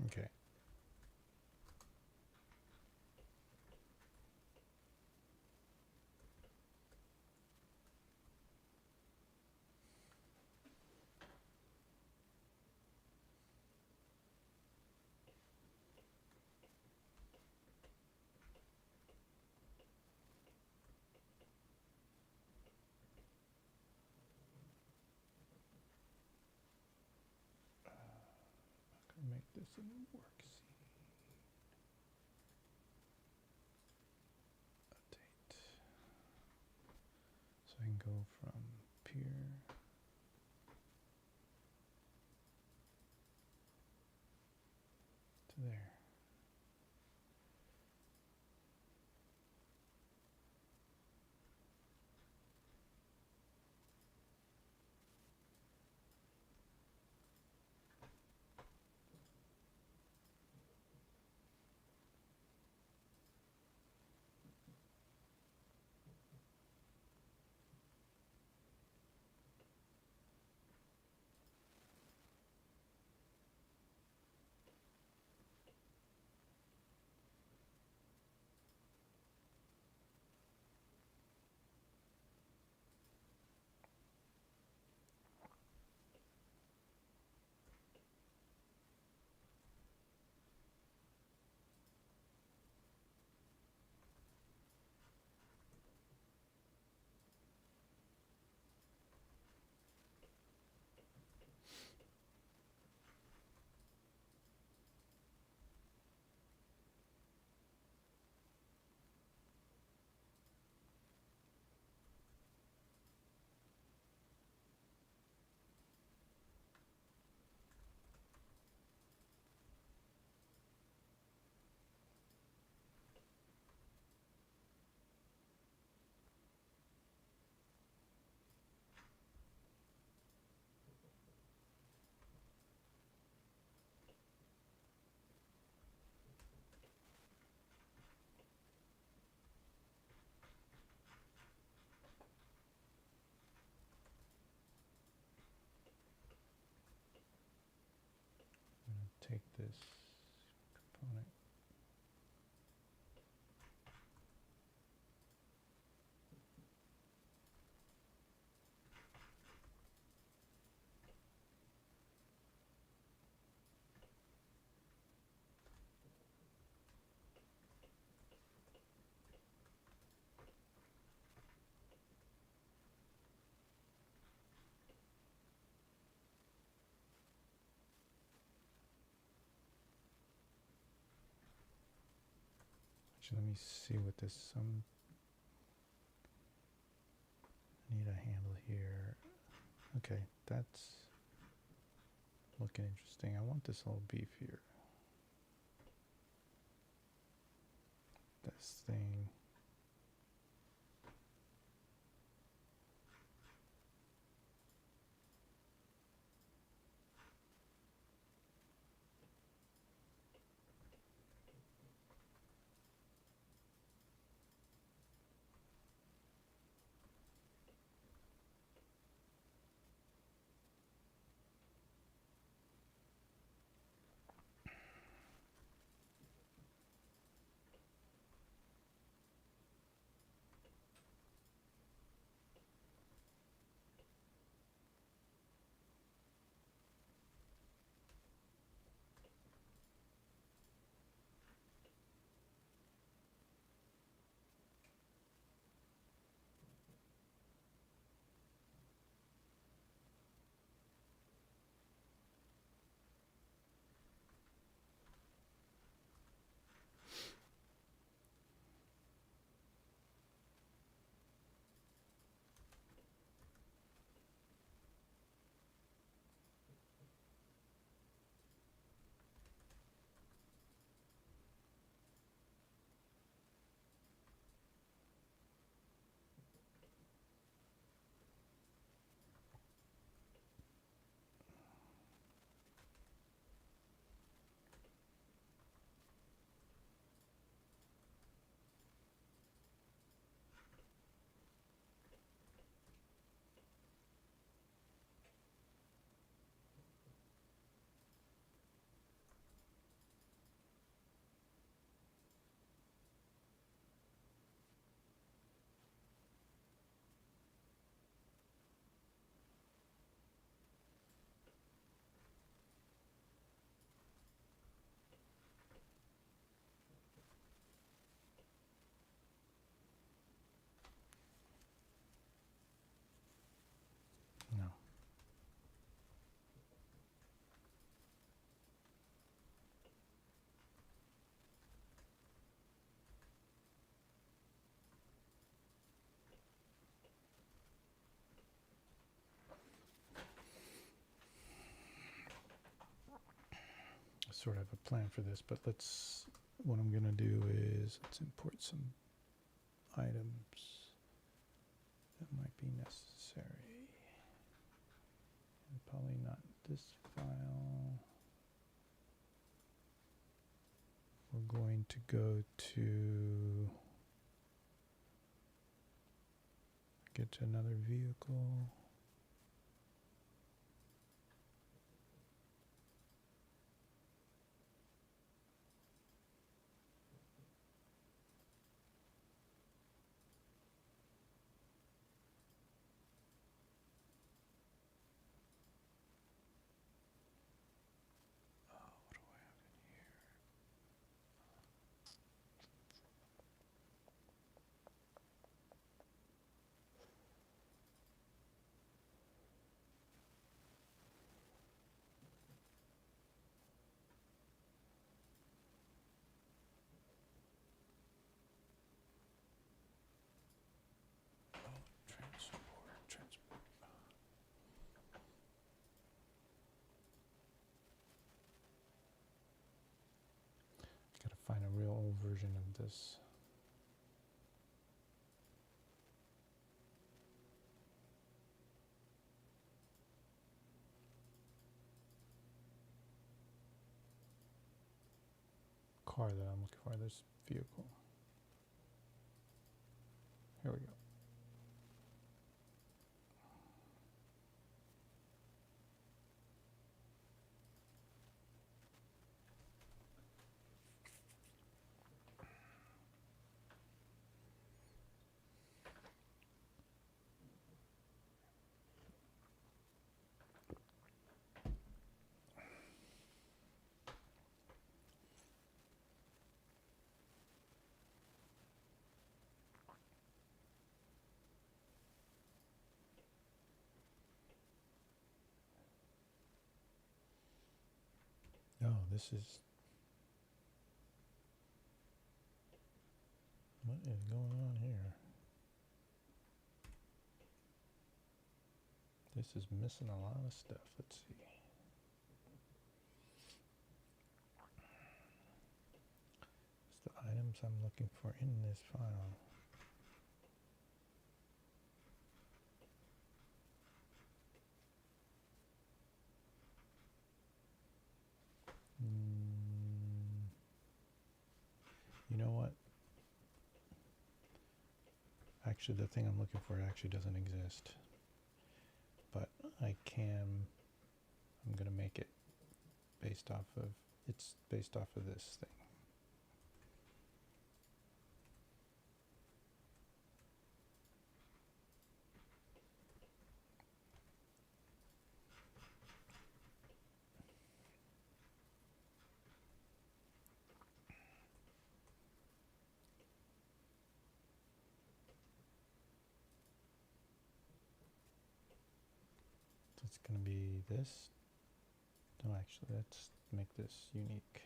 Okay. Make this a new work scene. Update. So I can go from pier to there. Actually, let me see what this, need a handle here. Okay, that's looking interesting. I want this little beef here. This thing. No. Sort of a plan for this, but what I'm gonna do is let's import some items that might be necessary. And probably not this file. We're going to go to get to another vehicle. Transport. Gotta find a real old version of this. Car that I'm looking for, this vehicle. Here we go. Oh, this is What is going on here? This is missing a lot of stuff. Let's see. It's the items I'm looking for in this file. You know what? Actually, the thing I'm looking for actually doesn't exist. But I'm going to make it based off of, it's based off of this thing. It's going to be this. No, actually, let's make this unique.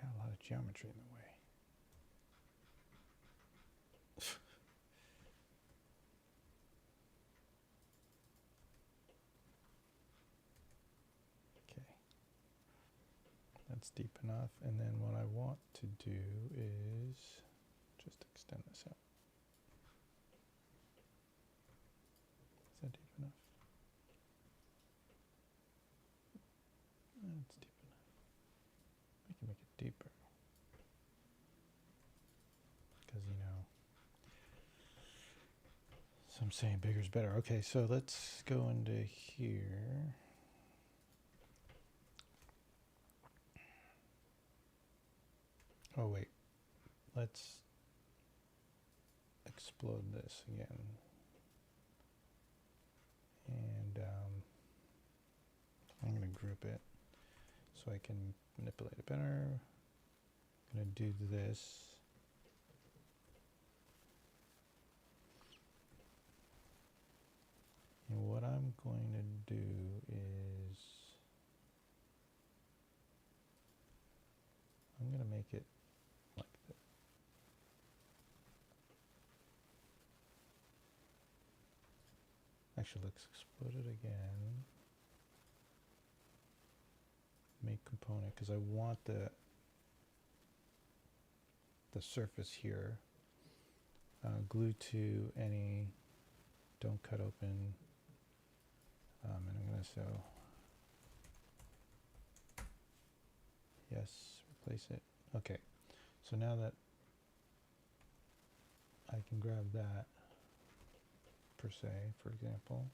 Got a lot of geometry in the way. Okay. That's deep enough. And then what I want to do is just extend this out. Is that deep enough? That's deep enough. I can make it deeper. Because, you know, so I'm saying bigger is better. Okay, so let's go into here. Oh, wait. Let's explode this again. And I'm going to group it so I can manipulate it better. I'm going to do this. And what I'm going to do is I'm going to make it like this. Actually, let's explode it again. Make component, because I want the surface here. Glue to any, don't cut open. And I'm going to say, yes, replace it. Okay, so now that I can grab that, per se, for example.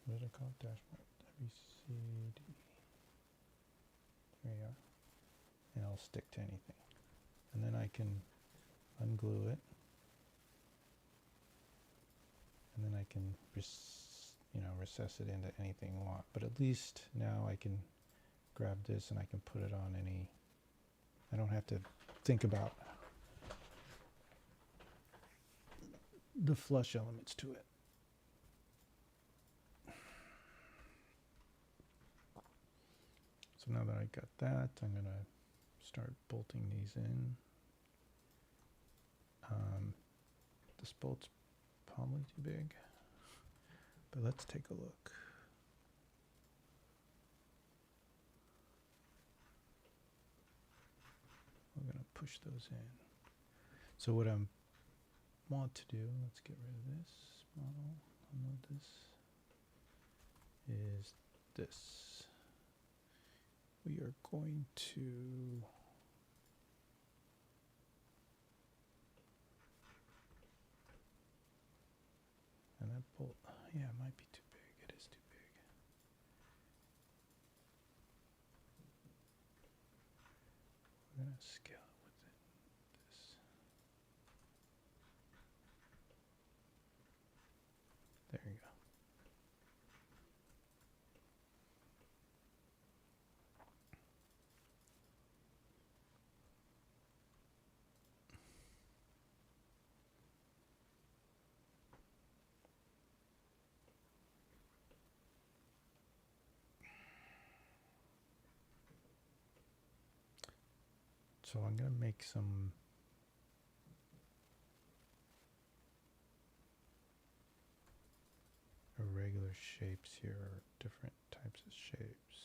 What did I call it? Dashboard. WCD. There you are. And I'll stick to anything. And then I can unglue it. And then I can recess it into anything I want. But at least now I can grab this and I can put it on any. I don't have to think about the flush elements to it. So now that I got that, I'm going to start bolting these in. This bolt's probably too big, but let's take a look. We're going to push those in. So what I want to do, let's get rid of this model, unload this, is this. We are going to and that bolt, yeah, scale it within this. There you go. So I'm going to make some irregular shapes here, or different types of shapes.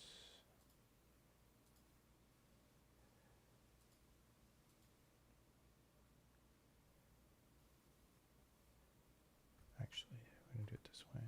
Actually, I'm going to do it this way.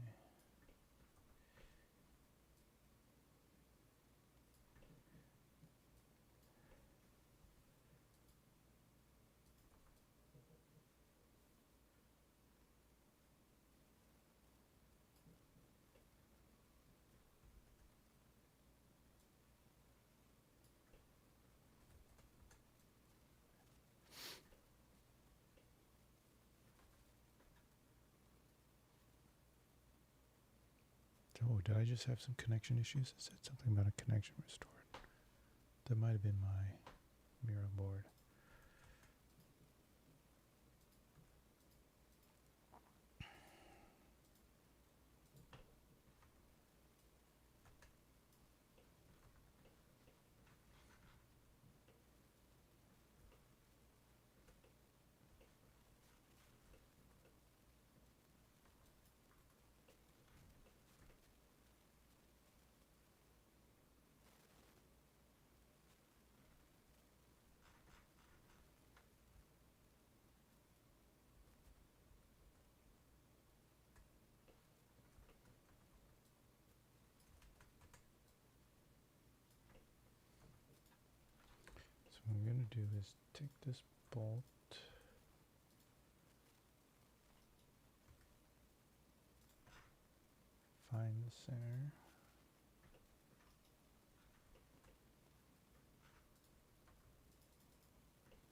Oh, did I just have some connection issues? It said something about a connection restored. That might have been my Miro board. So what I'm going to do is take this bolt, find the center,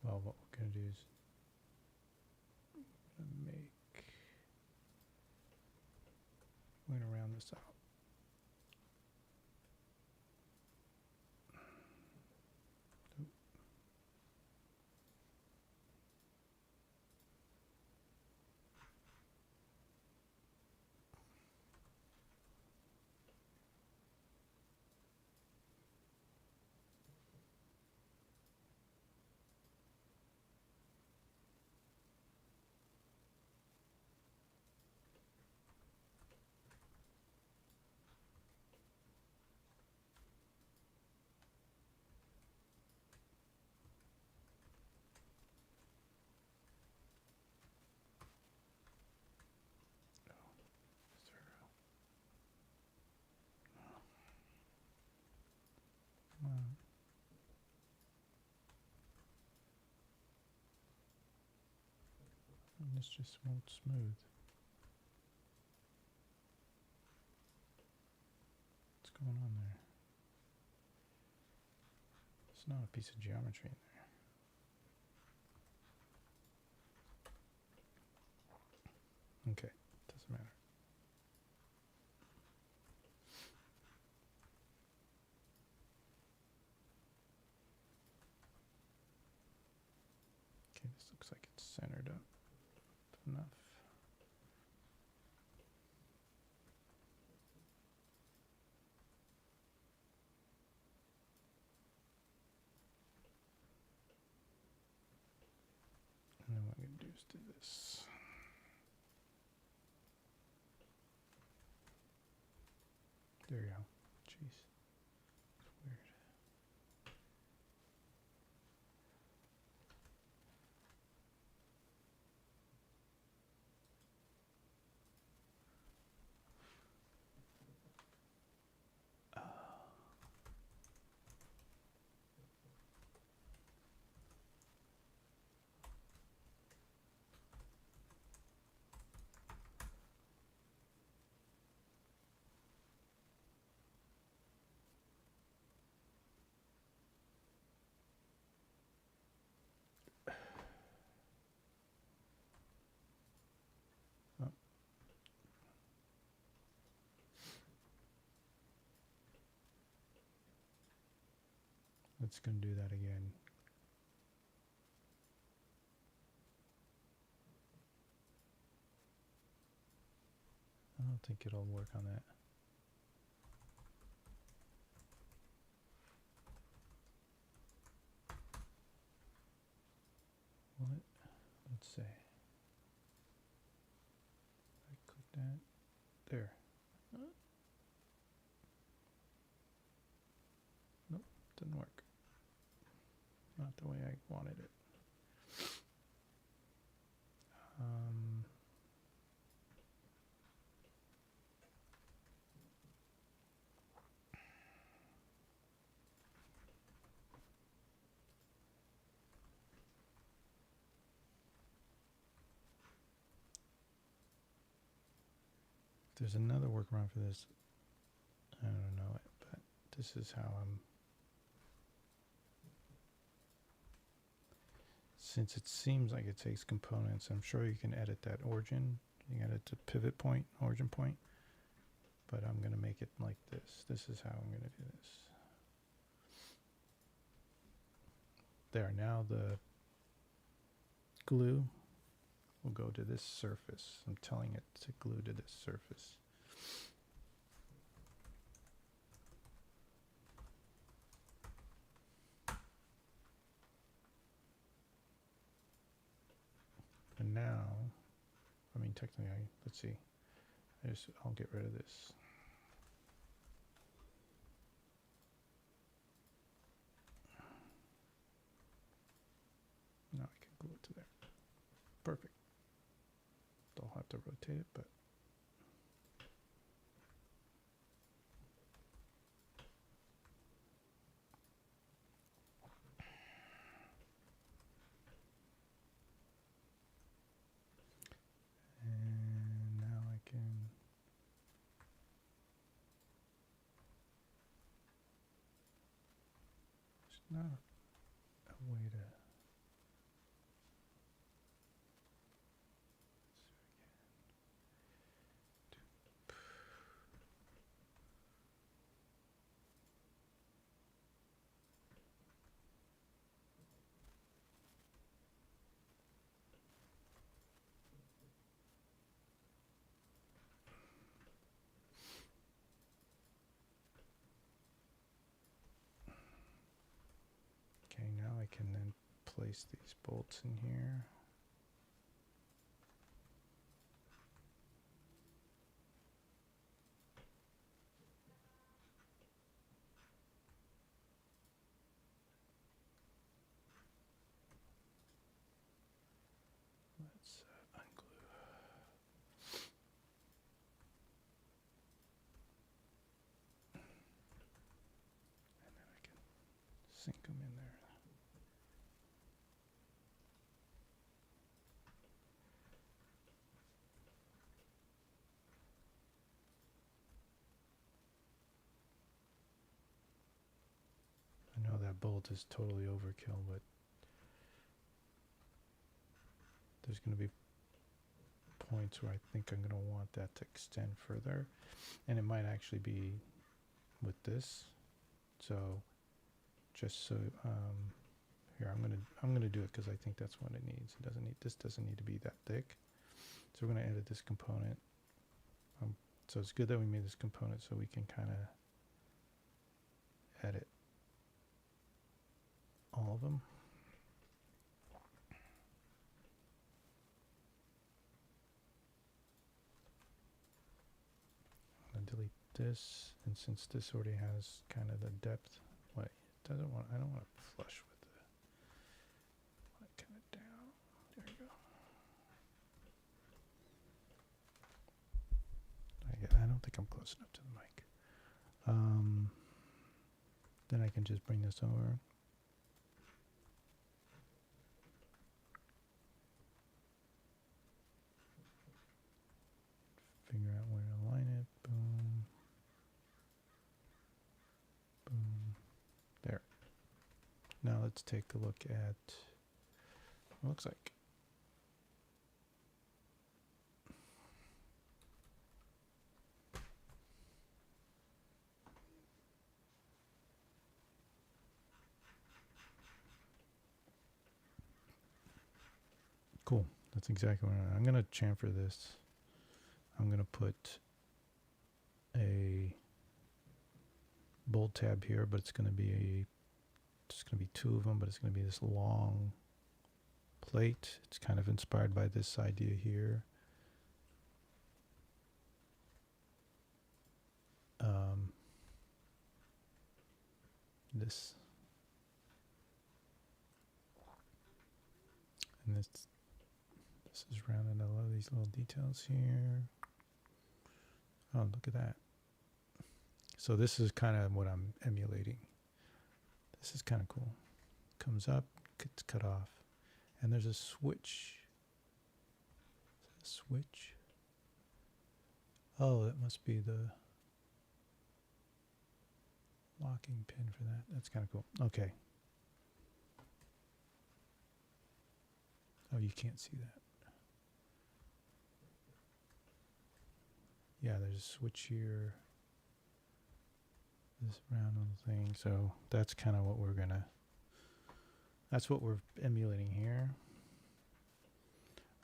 well, what we're going to do is we're going to round this out. And this just won't smooth. What's going on there? It's not a piece of geometry in there. Okay, doesn't matter. Okay, this looks like it's centered up enough. And then what I'm going to do is do this. There you go. Jeez. It's weird. it's going to do that again. I don't think it'll work on that. What? Let's say. I click that. There. Nope, didn't work. Not the way I wanted it. There's another workaround for this. I don't know it, but this is how I'm. Since it seems like it takes components, I'm sure you can edit that origin. You can edit the pivot point, origin point. But I'm going to make it like this. This is how I'm going to do this. There, now the glue will go to this surface. I'm telling it to glue to this surface. And now, I mean, technically, let's see. I'll get rid of this. Now I can glue it to there. Perfect. I'll have to rotate it, but and now I can there's not a way to okay, now I can then place these bolts in here. Let's unglue. And then I can sink them in there. I know that bolt is totally overkill, but there's going to be points where I think I'm going to want that to extend further, and it might actually be with this. So just so here I'm gonna do it because I think that's what it needs. This doesn't need to be that thick. So we're going to edit this component. So it's good that we made this component so we can kind of edit all of them. I'm going to delete this, and since this already has kind of the depth, I don't want to flush with the kind of down. There we go. I don't think I'm close enough to the mic. Then I can just bring this over. Figure out where to align it. Boom. Boom. There. Now let's take a look at what it looks like. Cool. That's exactly what I'm going to chamfer this. I'm going to put a bold tab here, but it's going to be two of them, but it's going to be this long plate. It's kind of inspired by this idea here. This and this is rounded. I love these little details here. Oh, look at that. So this is kind of what I'm emulating. This is kind of cool. Comes up, gets cut off. And there's a switch. Is that a switch? Oh, that must be the locking pin for that. That's kind of cool. Okay. Oh, you can't see that. Yeah, there's a switch here. This round little thing. So that's kind of what that's what we're emulating here.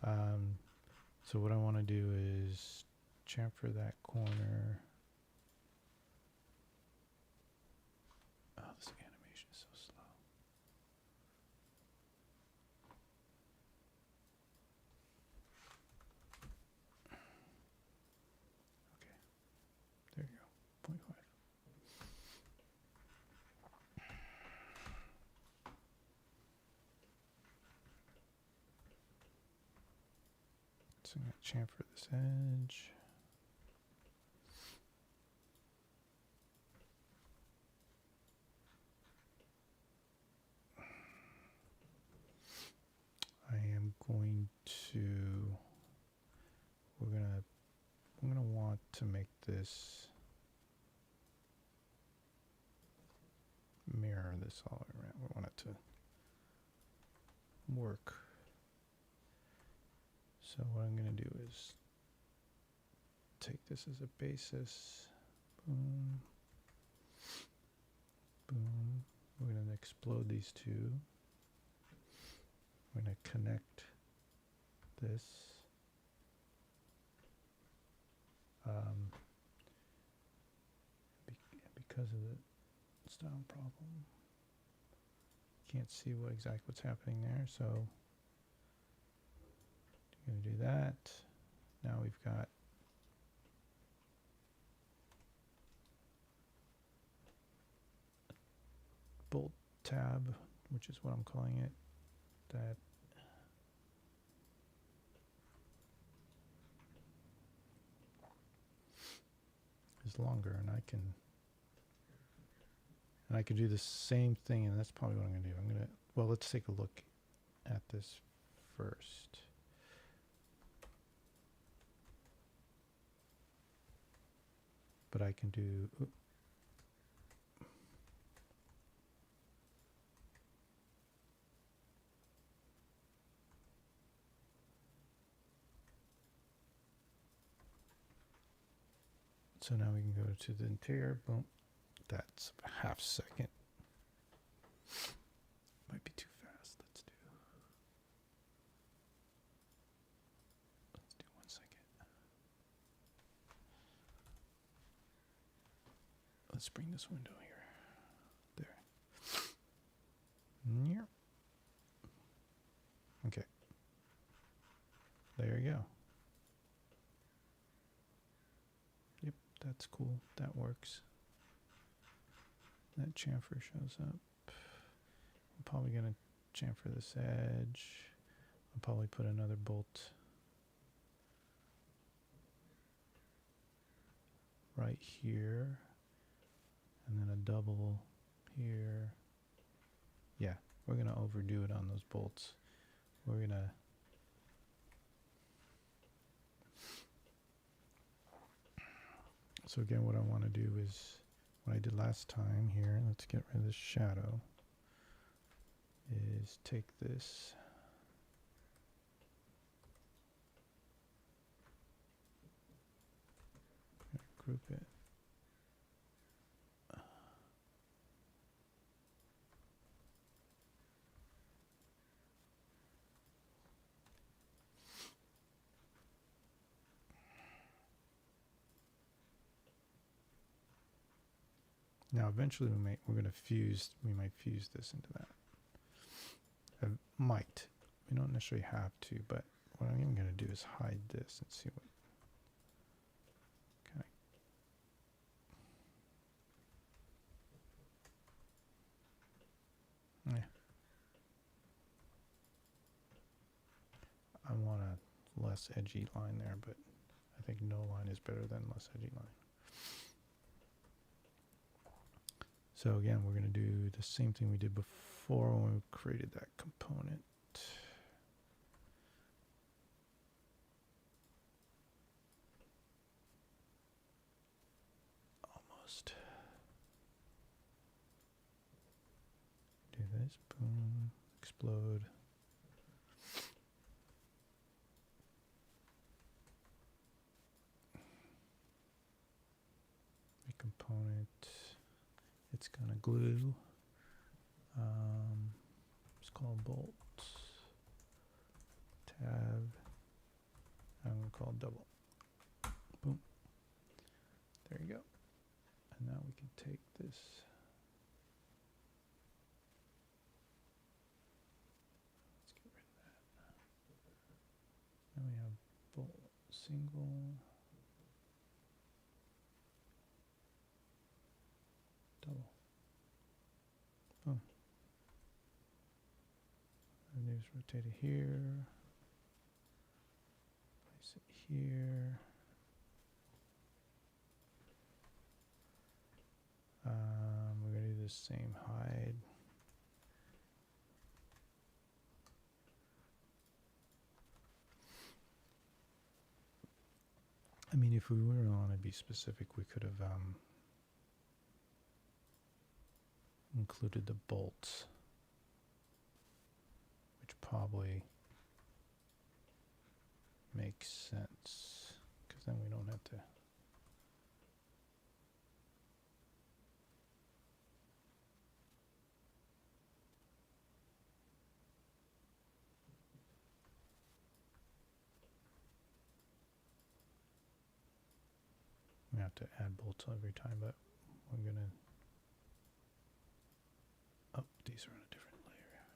So what I want to do is chamfer that corner. Oh, this animation is so slow. Okay, there you go, 0.5. So I'm going to chamfer this edge. I'm going to want to make this mirror this all the way around. We want it to work. So what I'm going to do is take this as a basis. Boom. Boom. We're going to explode these two. We're going to connect this. Because of the style problem, can't see exactly what's happening there. So I'm going to do that. Now we've got bolt tab, which is what I'm calling it. That is longer, and I can do the same thing, and that's probably what I'm going to do. Well, let's take a look at this first. But I can do, so now we can go to the interior, boom. That's a half second. Might be too fast. Let's do 1 second. Let's bring this window here. There. Yep. Okay. There you go. Yep, that's cool. That works. That chamfer shows up. I'm probably going to chamfer this edge. I'll probably put another bolt right here. And then a double here. Yeah, we're going to overdo it on those bolts. We're going to so again, what I want to do is what I did last time here. Let's get rid of this shadow. Is take this, group it. Now eventually we might fuse this into that. Might. We don't necessarily have to, but what I'm even going to do is hide this and see what. Okay. Yeah. I want a less edgy line there, but I think no line is better than less edgy line. So again, we're going to do the same thing we did before when we created that component. Almost. Do this, boom, explode. A component. It's gonna glue. It's called bolt. Tab. I'm gonna call it double. Boom. There you go. And now we can take this. Let's get rid of that. Now we have bolt single. Double. Boom. And just rotate it here. Place it here. We're going to do the same hide. I mean, if we were want to be specific, we could have included the bolts, which probably makes sense, because then we don't have to. We have to add bolts every time, but we're going to. Oh, these are on a different layer.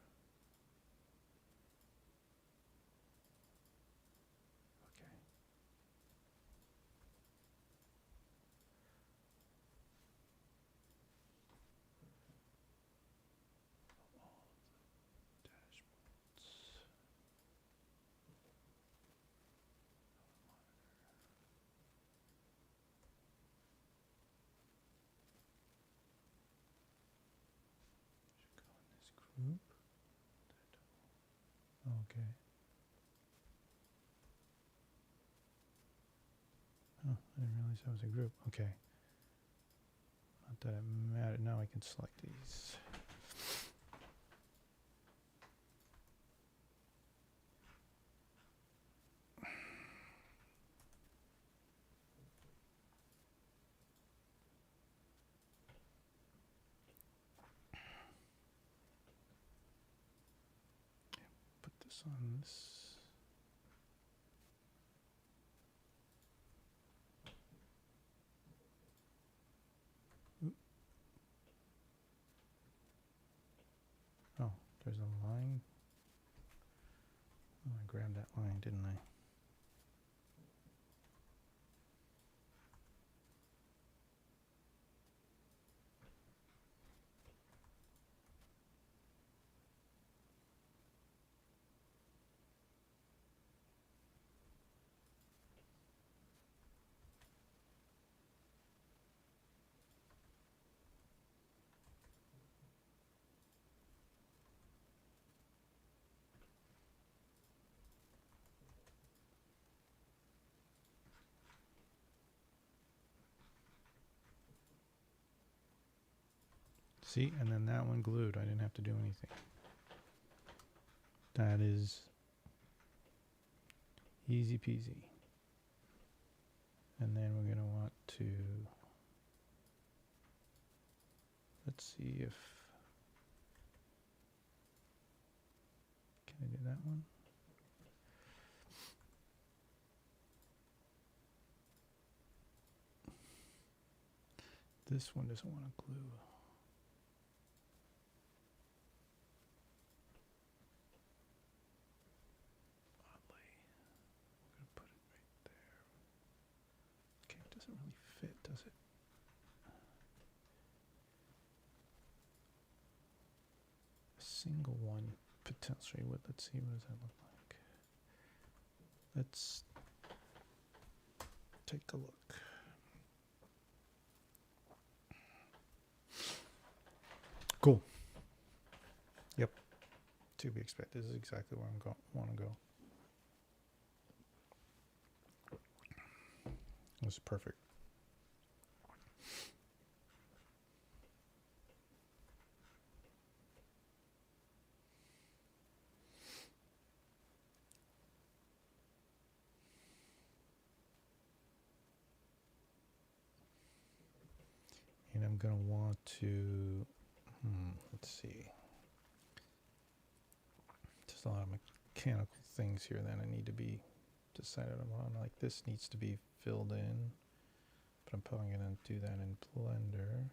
Okay. All the dashboards. Should go in this group. Okay. Oh, I didn't realize that was a group. Okay. Not that it mattered. Now I can select these. Put this on this. Oh, there's a line. Oh, I grabbed that line, didn't I? See, and then that one glued. I didn't have to do anything. That is easy peasy. And then we're going to want to, let's see if, can I do that one? This one doesn't want to glue. Oddly. I'm going to put it right there. Okay, it doesn't really fit, does it? A single one potentially would. Let's see, what does that look like? Let's take a look. Cool. Yep. To be expected. This is exactly where I'm want to go. This is perfect. And I'm going to want to, let's see. There's a lot of mechanical things here that I need to be decided on. Like this needs to be filled in, but I'm probably going to do that in Blender.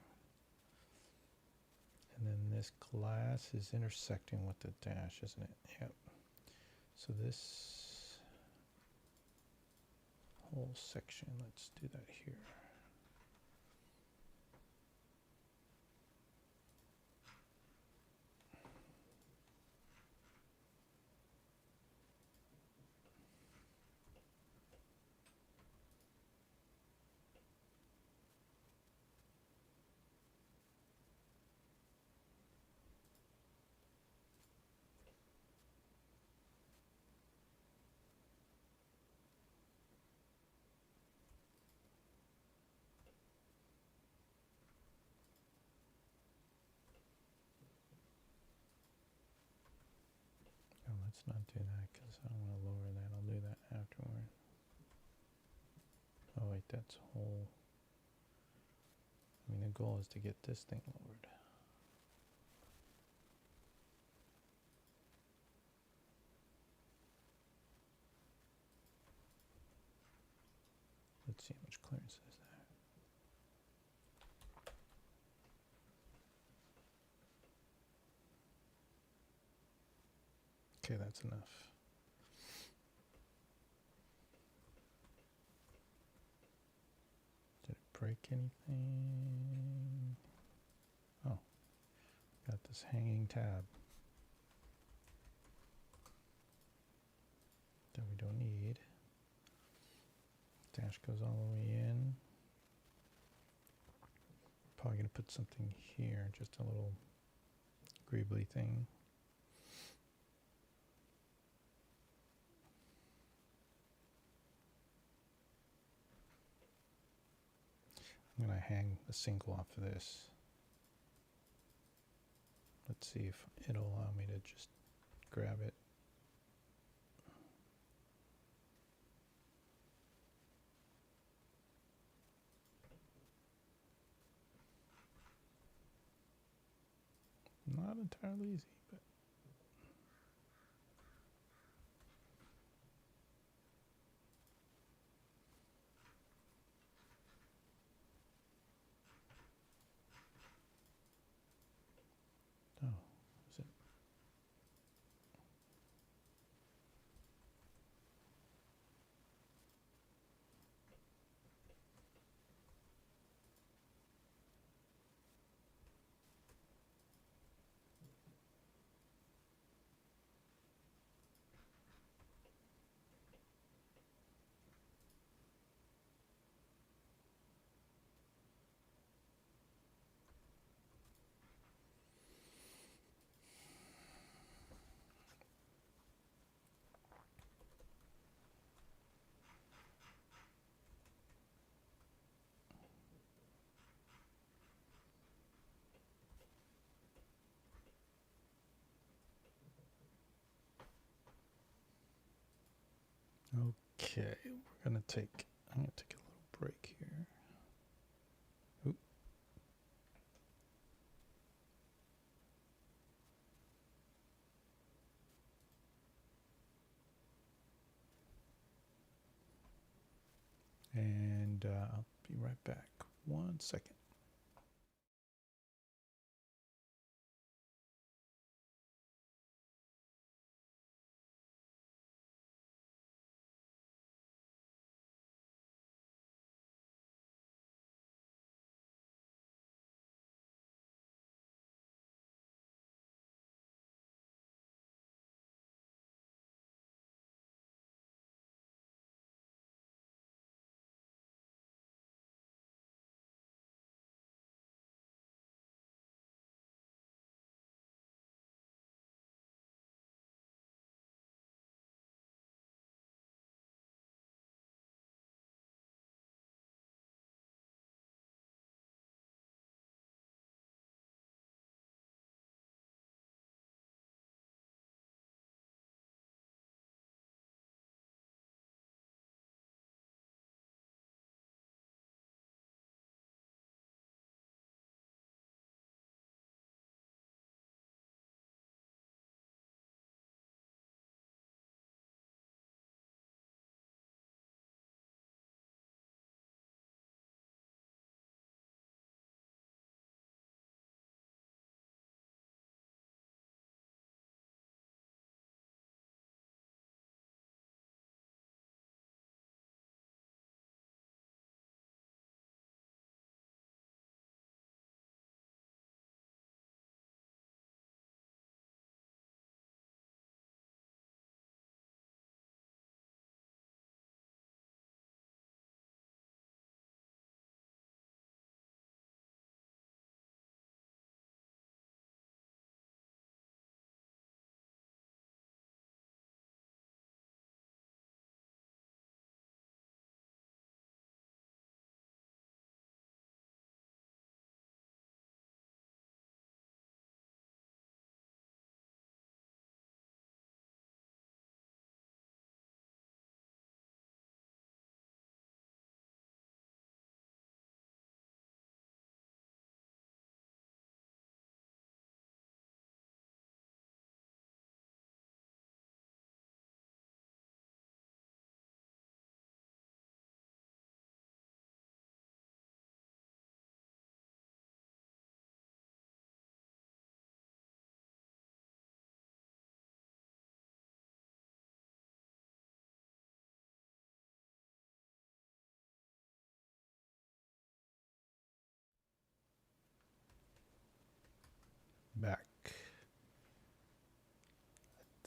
And then this glass is intersecting with the dash, isn't it? Yep. So this whole section, let's do that here. Oh, let's not do that because I don't want to lower that. I'll do that afterward. Oh wait, that's whole. I mean, the goal is to get this thing lowered. Let's see how much clearance is there. Okay, that's enough. Did it break anything? Oh, got this hanging tab that we don't need. Dash goes all the way in. Probably going to put something here, just a little greebly thing. I'm going to hang the single off of this. Let's see if it'll allow me to just grab it. Not entirely easy, but oh, is it? Okay, I'm going to take a little break here. Oop. And I'll be right back. 1 second.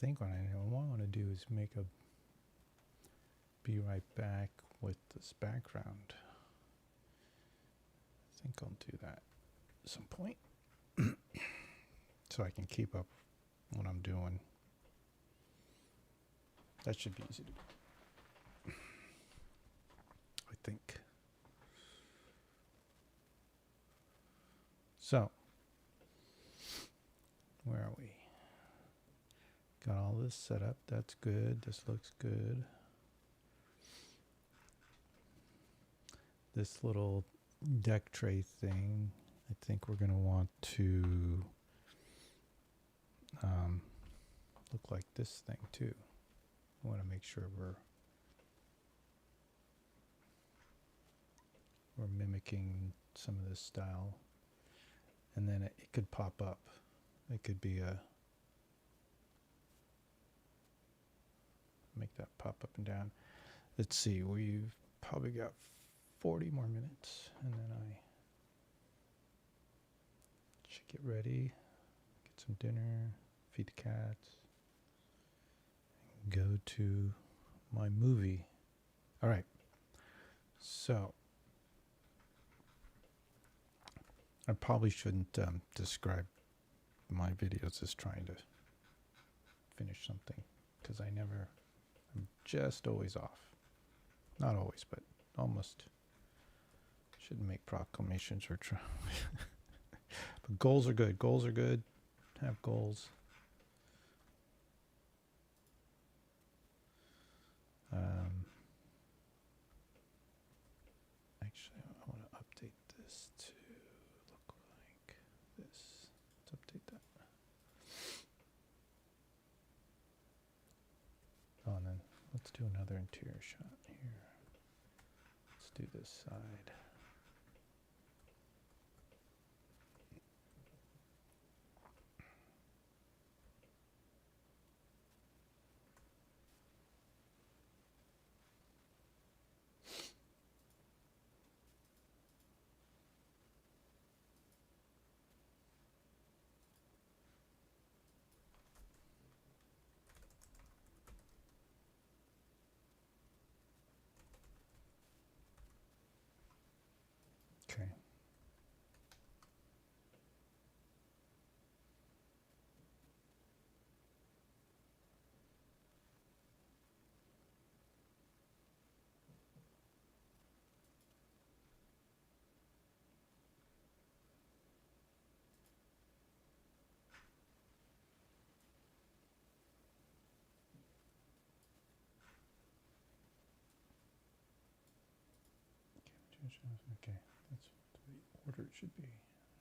think what I want to do is make a be right back with this background. I think I'll do that at some point so I can keep up what I'm doing. That should be easy to do, I think. So, where are we? Got all this set up. That's good. This looks good. This little deck tray thing, I think we're going to want to look like this thing too. I want to make sure we're mimicking some of this style. And then it could pop up. It could be a, make that pop up and down. Let's see, we've probably got 40 more minutes, and then I should get ready, get some dinner, feed the cats, and go to my movie. All right, so I probably shouldn't describe my videos as trying to finish something, because I'm just always off. Not always, but almost. Shouldn't make proclamations or try. But goals are good. Goals are good. Have goals. Actually, I want to update this to look like this. Let's update that. Oh, and then let's do another interior shot here. Let's do this side. Okay. Okay, that's the order it should be. I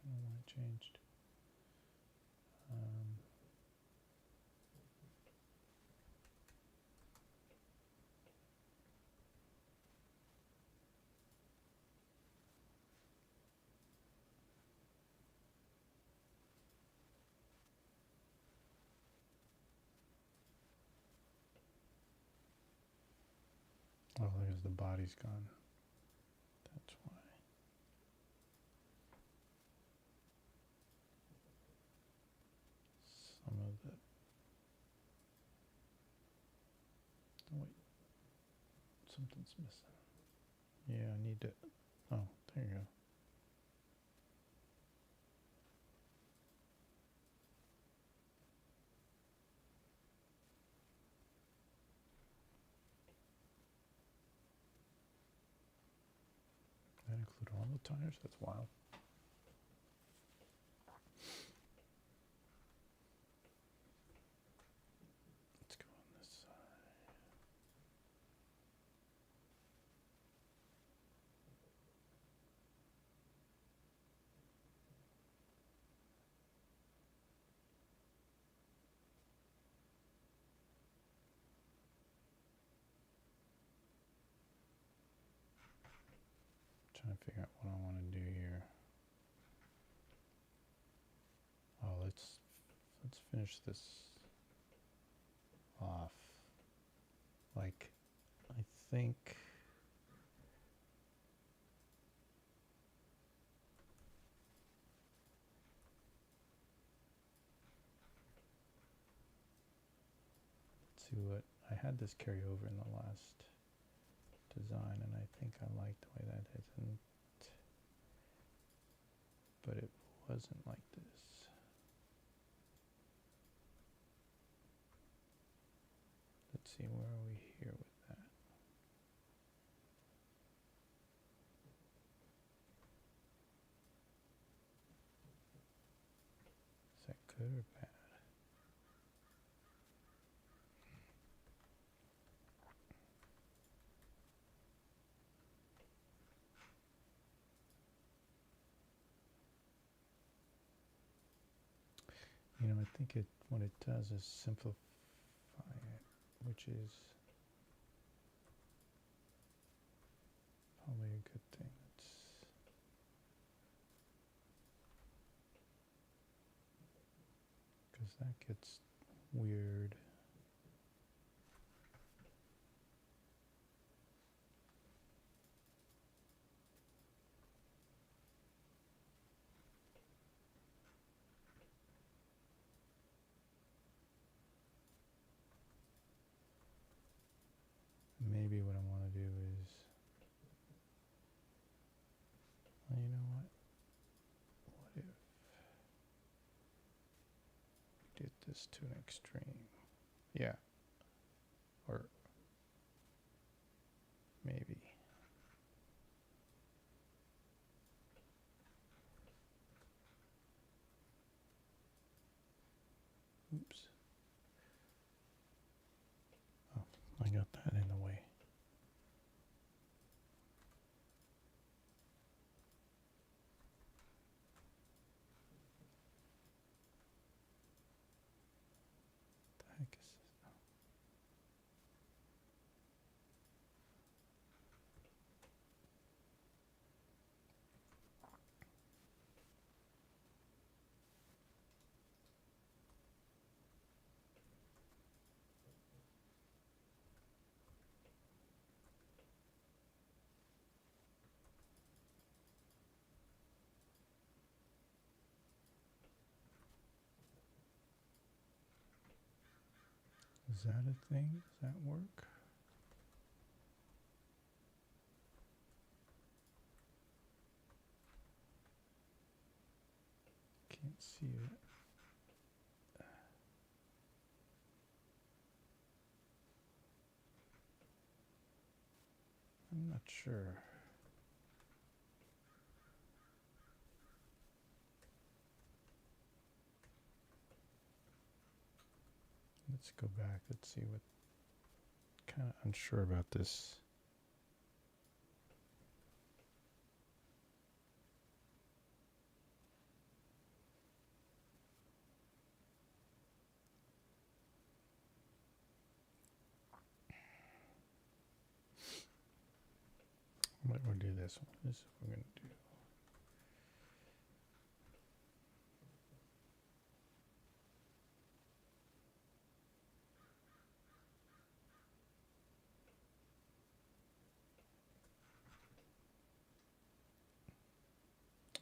don't know why it changed. Oh, there's the body's gone. That's why. Some of the. Oh, wait. Something's missing. Yeah, I need to. Oh, there you go. That include all the tires? That's wild. Let's go on this side. Trying to figure out what I want to do here. Oh, let's finish this off. Like, I think see what I had this carry over in the last design, and I think I liked the way that isn't, but it wasn't like this. Let's see, where are we here with that? Is that good or bad? You know, I think what it does is simplify it, which is probably a good thing. Because that gets weird. Maybe what I want to do is, well, you know what? What if we did this to an extreme? Yeah. Or maybe. Oops. Oh, I got that in the way. What the heck is this now? Is that a thing? Does that work? Can't see it. I'm not sure. Let's go back. Let's see what. Kind of unsure about this. We'll do this one. This is what we're going to do.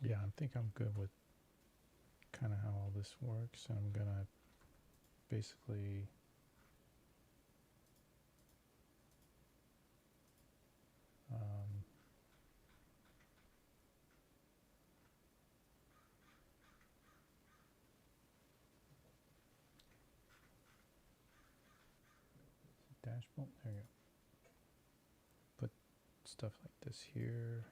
Yeah, I think I'm good with kind of how all this works. And I'm going to basically dashboard. There you go. Put stuff like this here.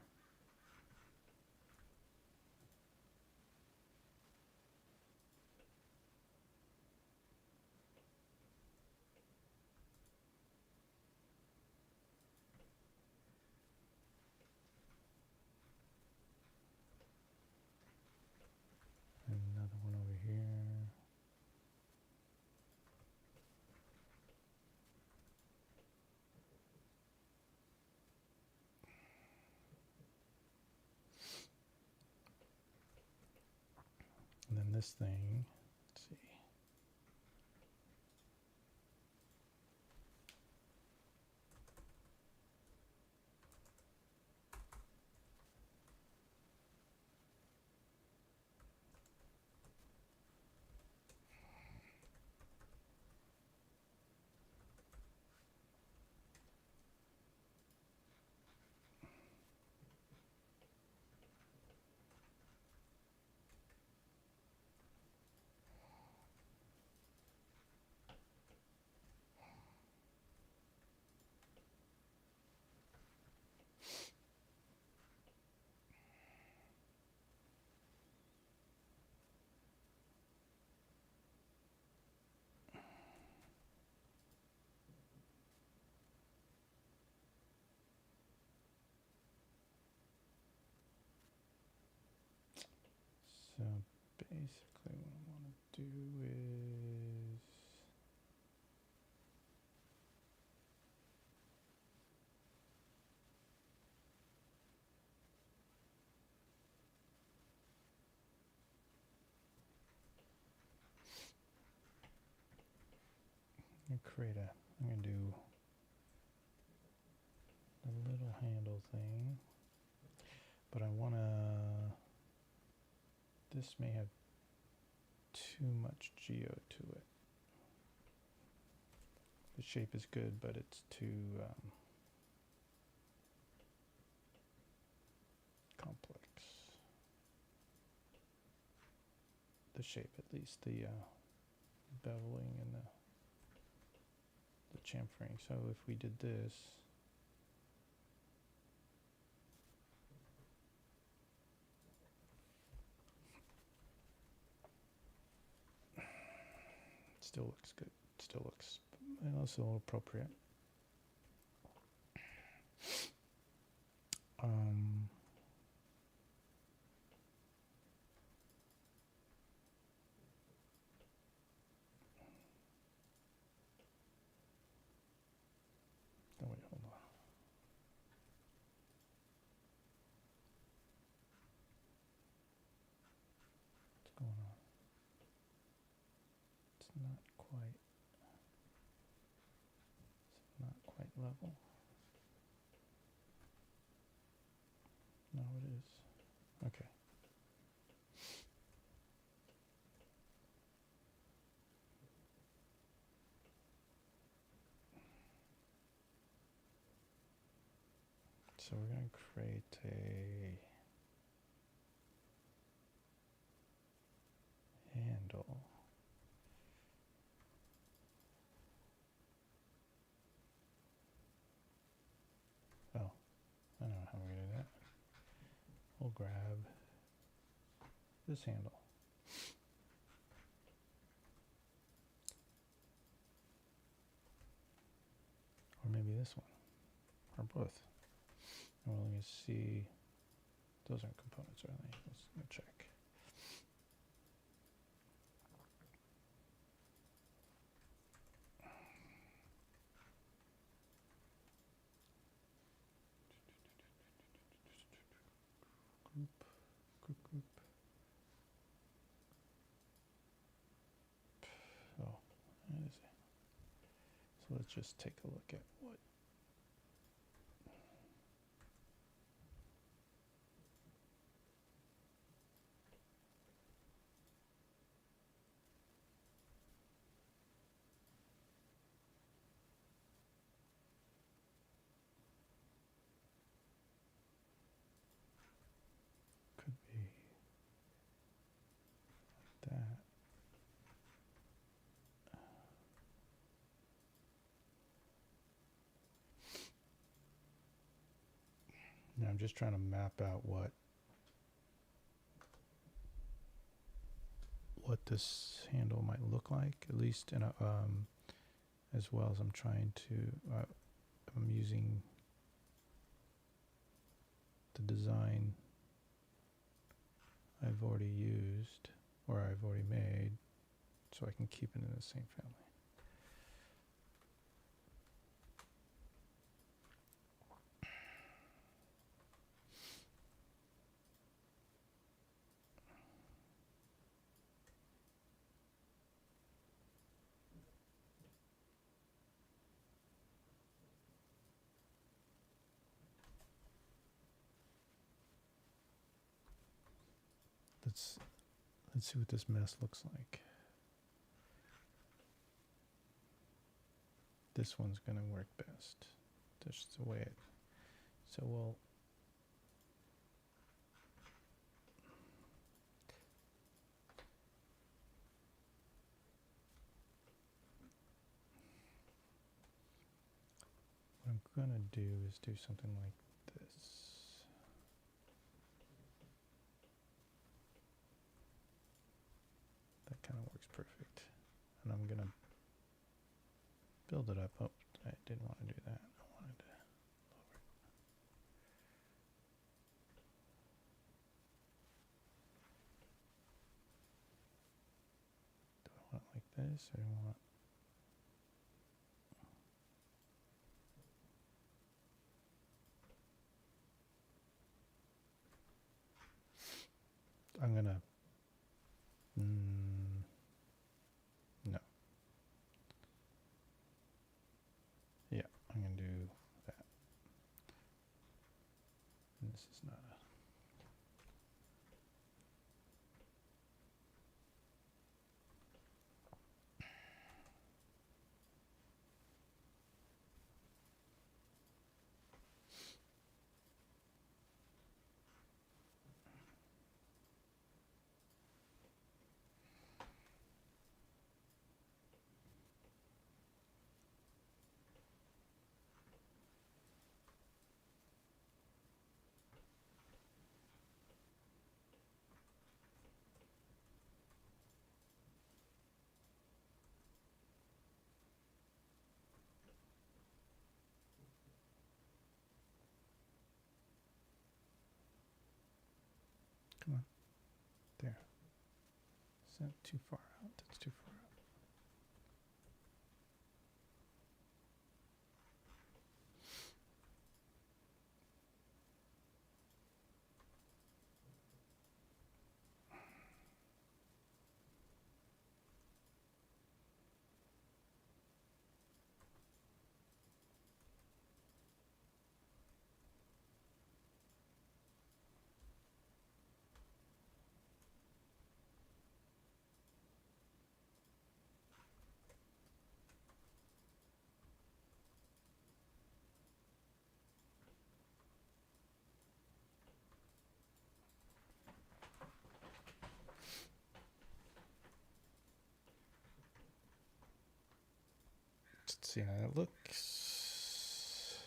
And another one over here. And then this thing, let's see. I'm gonna do a little handle thing, but I wanna, this may have too much geo to it. The shape is good, but it's too complex. The shape, at least, the beveling and the chamfering. So if we did this, still looks good. Still looks, and also a little appropriate. Oh wait, hold on. What's going on? It's not quite level. No, it is. Okay. So we're going to create a handle. Oh, I know how we're going to do that. We'll grab this handle. Or maybe this one, or both. And we're going to see, those aren't components, are they? Let's go check. Group. Oh, that is it. So let's just take a look at what. Could be like that. Now I'm just trying to map out what this handle might look like, at least in a, as well as I'm trying to, I'm using the design I've already used, or I've already made, so I can keep it in the same family. Let's see what this mess looks like. This one's going to work best. That's the way it. So we'll. What I'm going to do is do something like this. That kind of works perfect. And I'm going to build it up. Oh, I didn't want to do that. I wanted to lower it. Do I want it like this, or do I want? I'm going to. No. this is not a. Come on. There. Is that too far out? That's too far out. Let's see how that looks.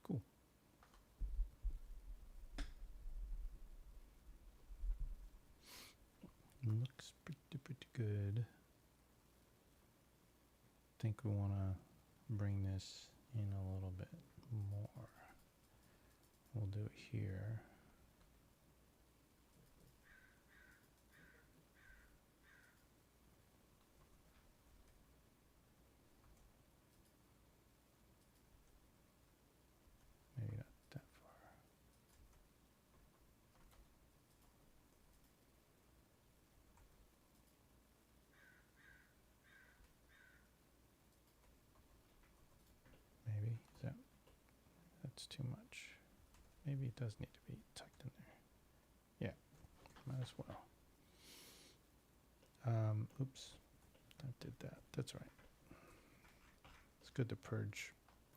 Cool. Looks pretty good. I think we want to bring this in a little bit more. We'll do it here. Maybe not that far. Maybe, that's too much. Maybe it does need to be tucked in there. Yeah, might as well. Oops, I did that. That's right. It's good to purge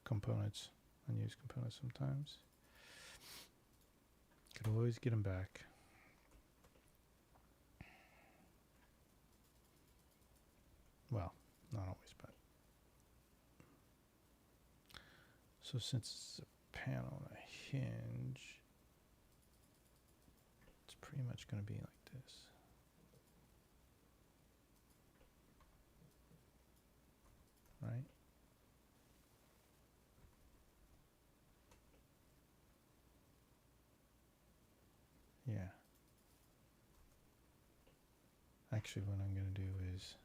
components, unused components sometimes. Could always get them back. Well, not always, but. So since it's a panel and a hinge, it's pretty much going to be like this. Right? Yeah. Actually, what I'm going to do is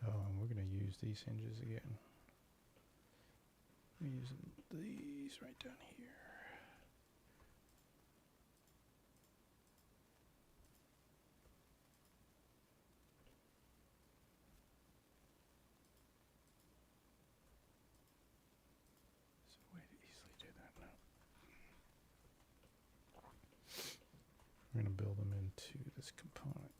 and we're going to use these hinges again. We're using these right down here. There's a way to easily do that now. We're going to build build them into this component.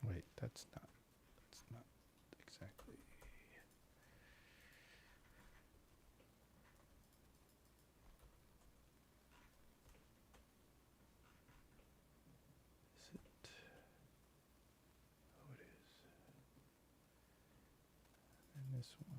Wait, that's not exactly. Is it? Oh, it is. And this one.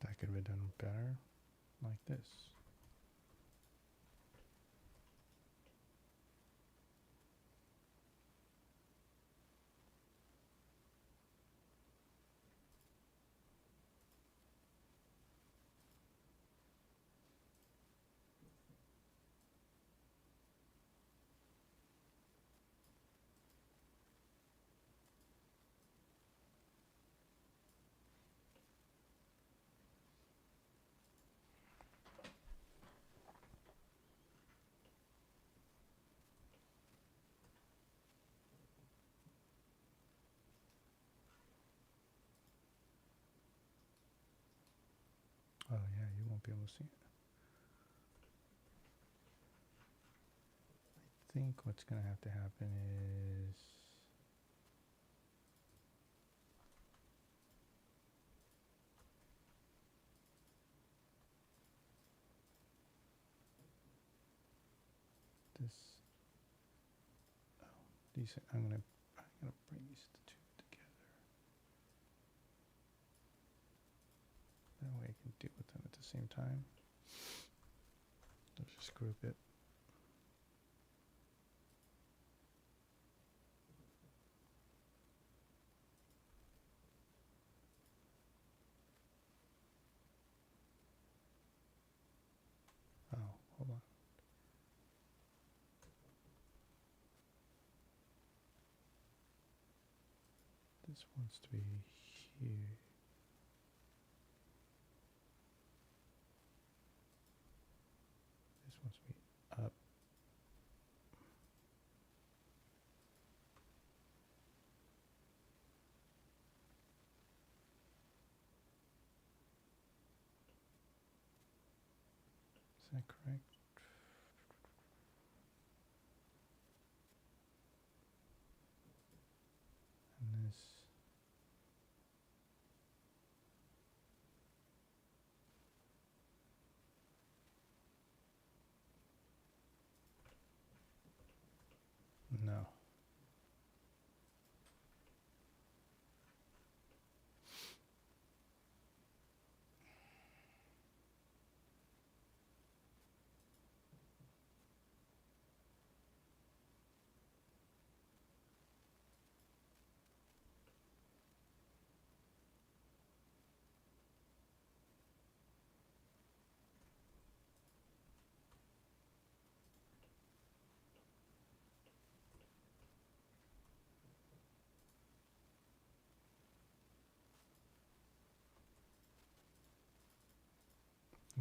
That could be done better, like this. Oh yeah, you won't be able to see it. I think what's going to have to happen is this. Oh, these. I'm gonna bring these two together. That way I can deal with them at the same time. Let's just group it. Oh, hold on. This wants to be here. This wants to be up. Is that correct? And this. No.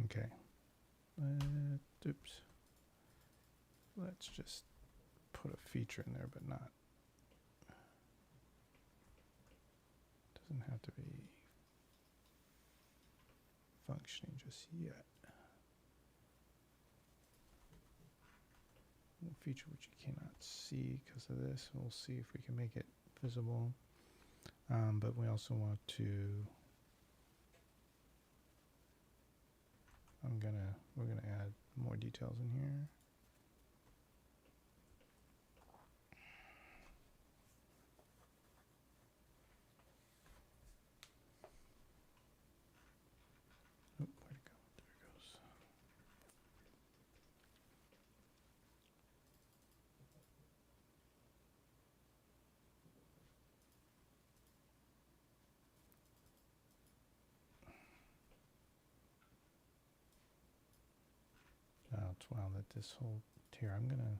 Okay. Oops. Let's just put a feature in there, but not. Doesn't have to be functioning just yet. We'll feature which you cannot see because of this. We'll see if we can make it visible. But we also want to, we're gonna add more details in here. Oh, where'd it go? There it goes. Oh, it's wow that this whole here, I'm gonna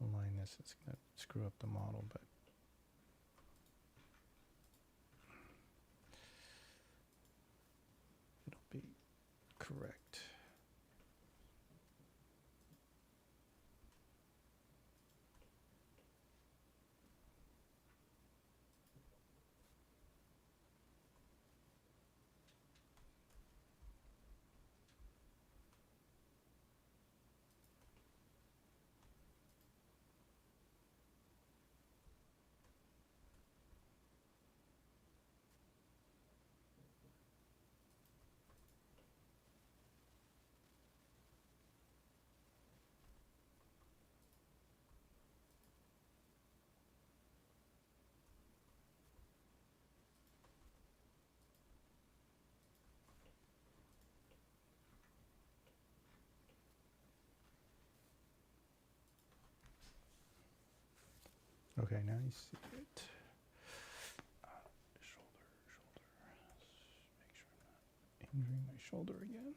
align this. It's gonna screw up the model, but it'll be correct. Okay, now you see it. Shoulder. Make sure I'm not injuring my shoulder again.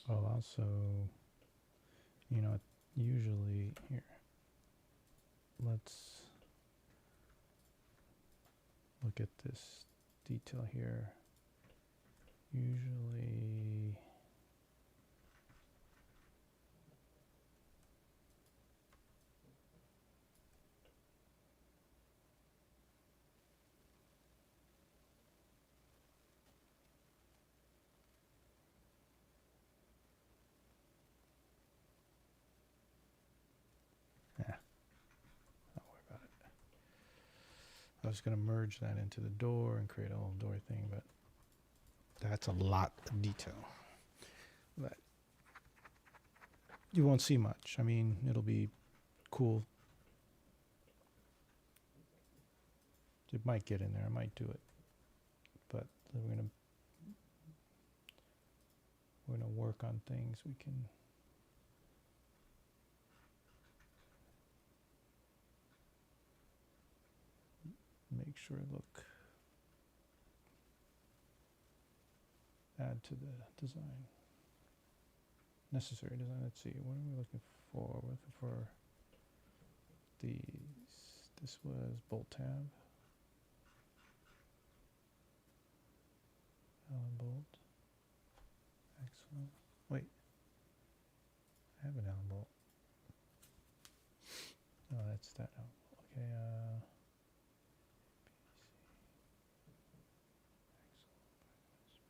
I'll also, usually here, let's look at this detail here. Usually, don't worry about it. I was going to merge that into the door and create a little door thing, but that's a lot of detail that you won't see much. I mean, it'll be cool. It might get in there. I might do it, but we're gonna work on things we can. Make sure look, add to the design, necessary design. Let's see, what are we looking for? We're looking for these. This was bolt tab, Allen bolt. Excellent. Wait, I have an Allen bolt. No, that's that Allen bolt. Okay.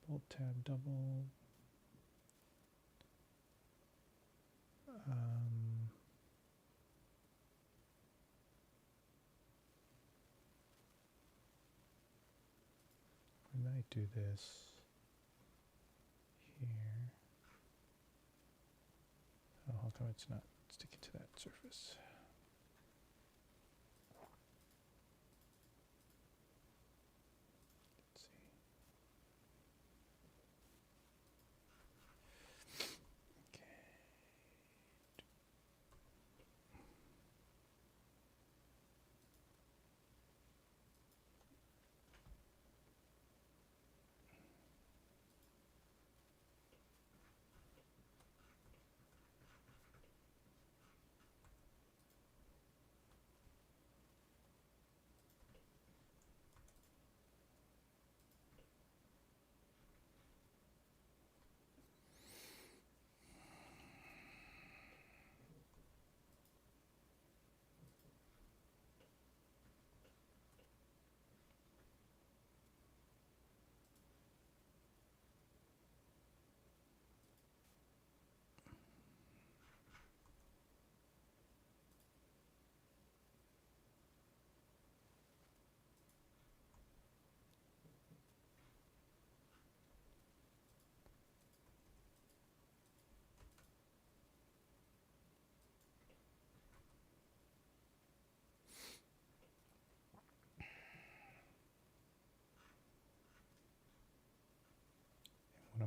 Bolt tab double. We might do this here. Oh, how come it's not sticking to that surface?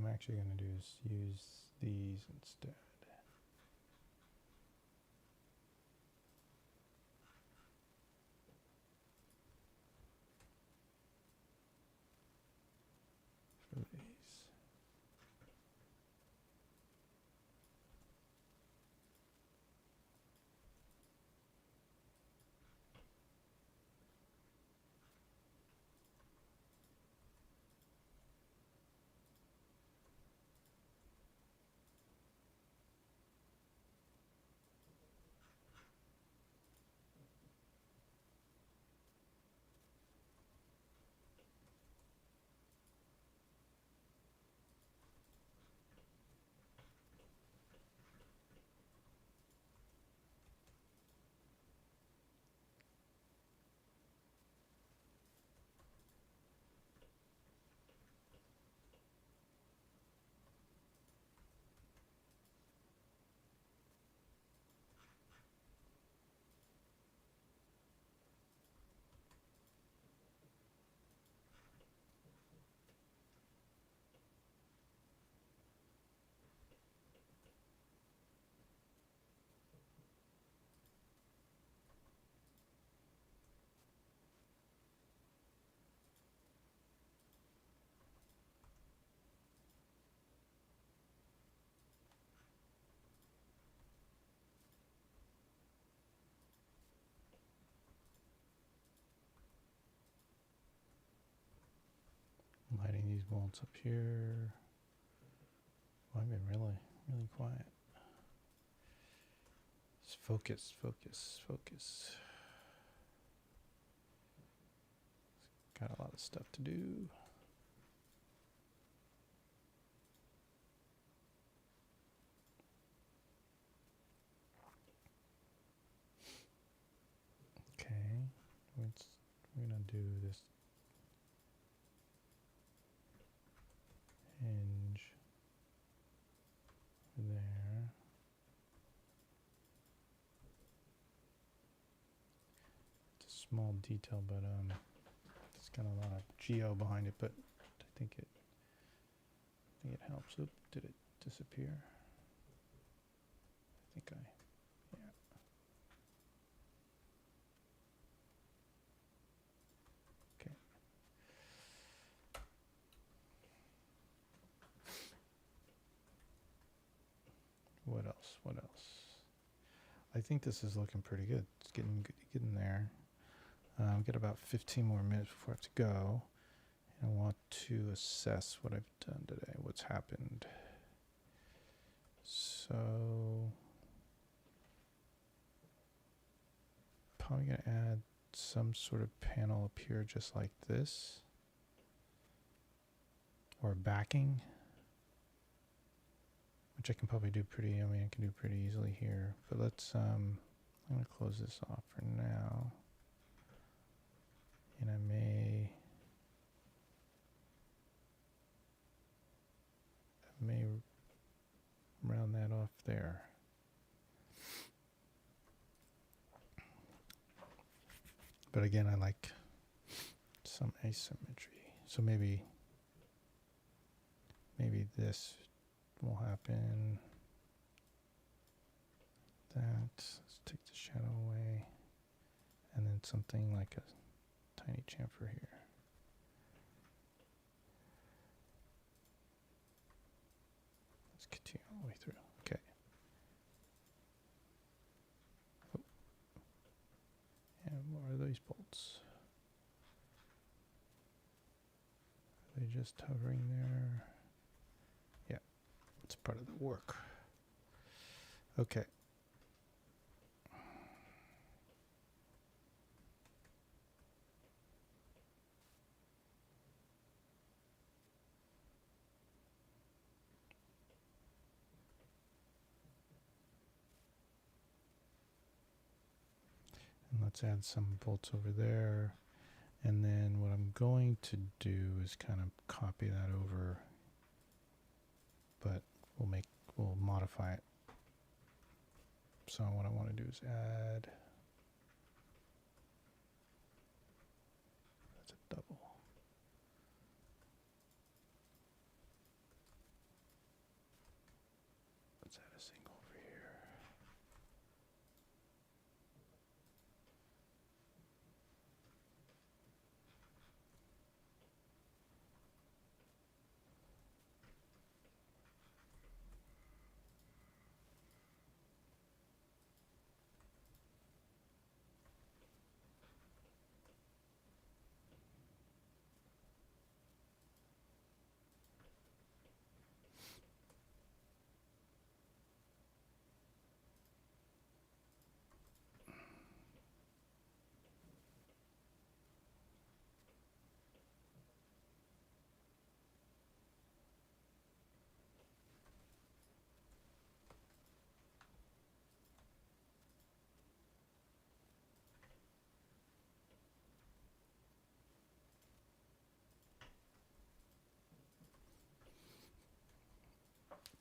I'm actually going to do is use these instead. For these. Lighting these bolts up here. Well, I've been really quiet. Just focus. Got a lot of stuff to do. Okay, we're gonna do this hinge there. It's a small detail, but it's got a lot of geo behind it, but I think it helps. Oop, did it disappear? I think yeah. Okay. What else? I think this is looking pretty good. It's getting there. We've got about 15 more minutes before I have to go. And I want to assess what I've done today, what's happened. So, probably going to add some sort of panel up here just like this. Or backing. Which I can probably do I can do pretty easily here. But let's, I'm going to close this off for now. And I may round that off there. But again, I like some asymmetry. So maybe this will happen. Let's take the shadow away. And then something like a tiny chamfer here. Let's continue all the way through. Okay. Oh. And what are these bolts? Are they just hovering there? Yeah, it's part of the work. Okay. Let's add some bolts over there. And then what I'm going to do is kind of copy that over, but we'll modify it. So what I want to do is add, that's a double.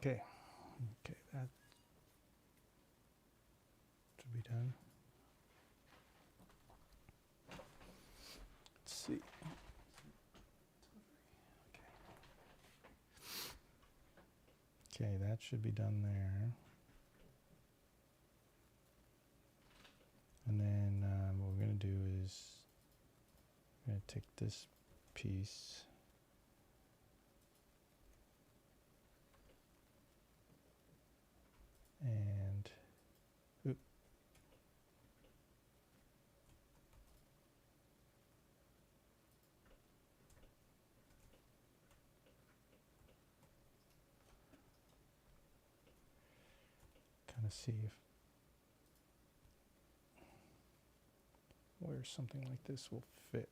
Okay, that should be done. Let's see. Okay, that should be done there. And then what we're going to do is we're going to take this piece and kind of see if where something like this will fit.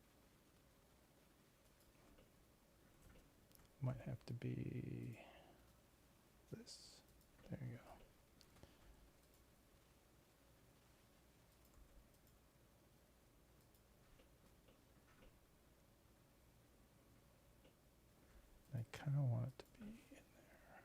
Might have to be this. There you go. I kind of want it to be in there.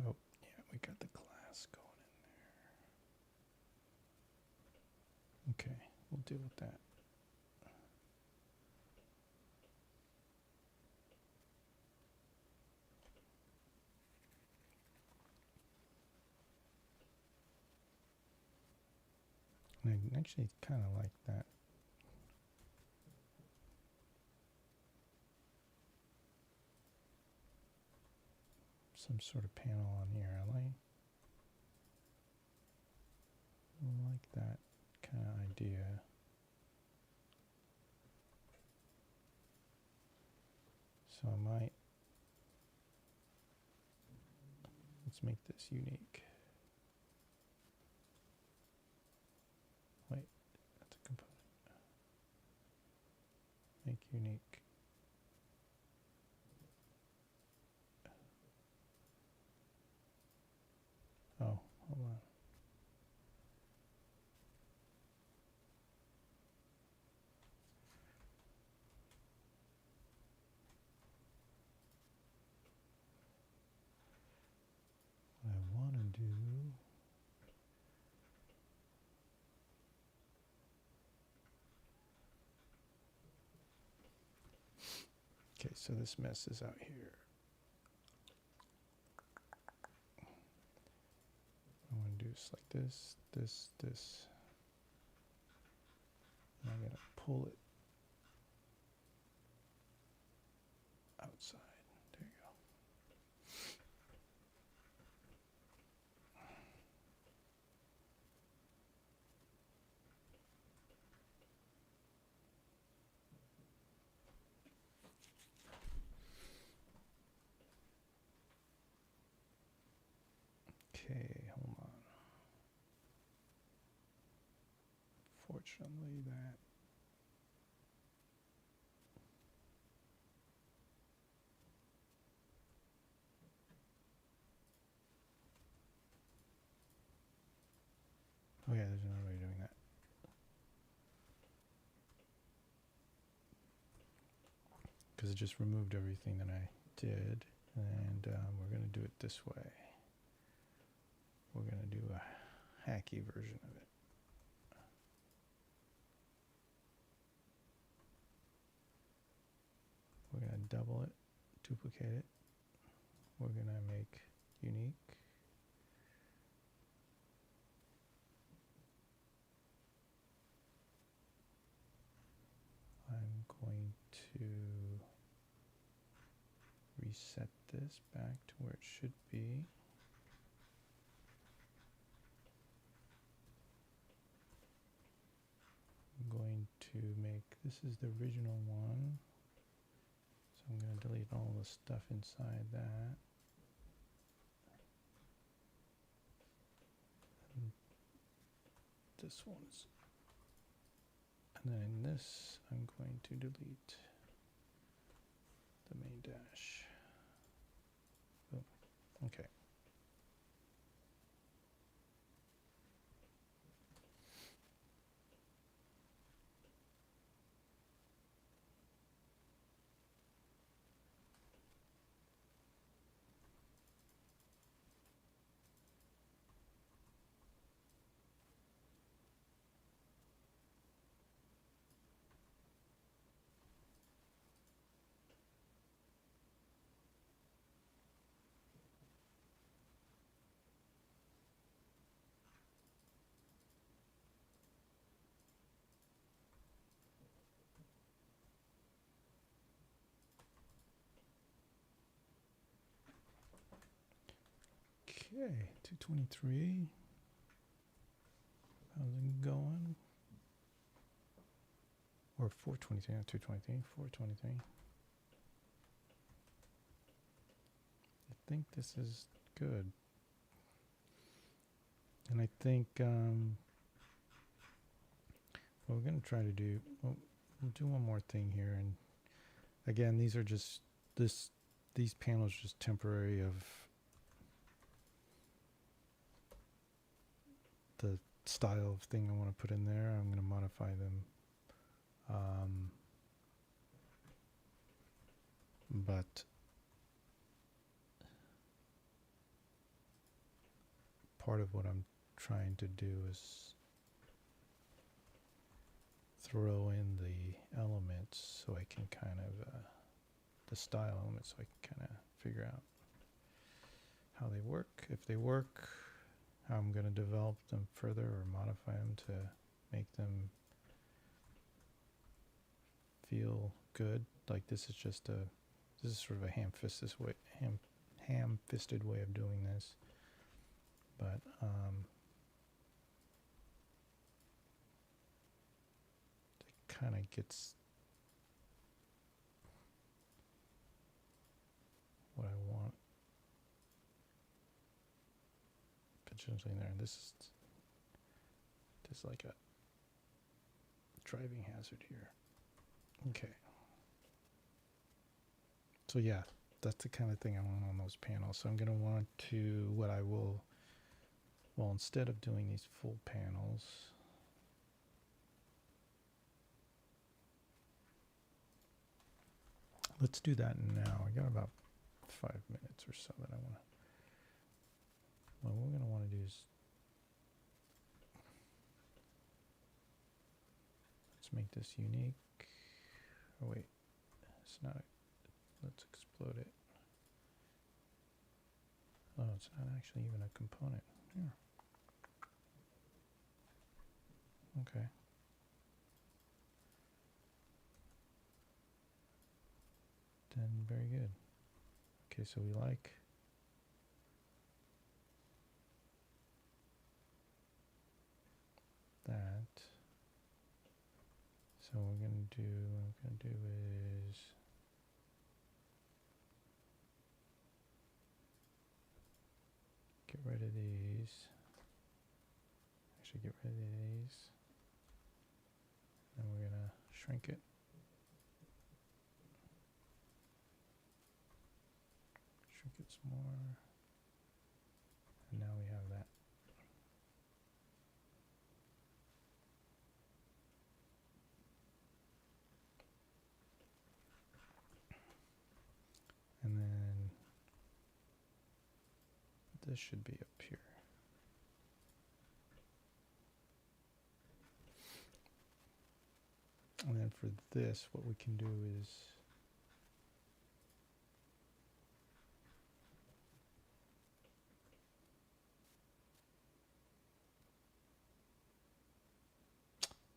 Oh, yeah, we got the glass going in there. Okay, we'll deal with that. And I actually kind of like that. Some sort of panel on here. I like that kind of idea. So I might, let's make this unique. Wait, that's a component. Make unique. Oh, hold on. What I want to do okay, so this mess is out here. I want to do this like this, this. And I'm going to pull it outside. There you go. Okay, hold on. Fortunately, that oh yeah, there's another way of doing that. Because it just removed everything that I did, and we're going to do it this way. We're going to do a hacky version of it. We're going to double it, duplicate it. We're going to make unique. I'm going to reset this back to where it should be. This is the original one. So I'm going to delete all the stuff inside that. And this one's, and then in this, I'm going to delete the main dash. Boom. Okay. Okay, 223. How's it going? Or 423, not 223, 423. I think this is good. And I think what we're going to try to do, we'll do one more thing here. And again, these are just, these panels are just temporary of the style of thing I want to put in there. I'm going to modify them. But part of what I'm trying to do is throw in the elements so I can kind of, the style elements, so I can kind of figure out how they work, if they work, how I'm going to develop them further or modify them to make them feel good. Like this is just this is sort of a ham-fisted way of doing this, but it kind of gets what I want potentially in there. This is just like a driving hazard here. Okay. So yeah, that's the kind of thing I want on those panels. So I'm going to want to, what I will, well, instead of doing these full panels, let's do that now. I got about 5 minutes or so that I want to, what we're going to want to do is, let's make this unique. Oh wait, it's not, let's explode it. Oh, it's not actually even a component. Here. Okay. Then very good. Okay, so we like that. So what I'm going to do is get rid of these. Actually, get rid of these. And we're going to shrink it. Shrink it some more. And now we have that. And then this should be up here. And then for this, what we can do is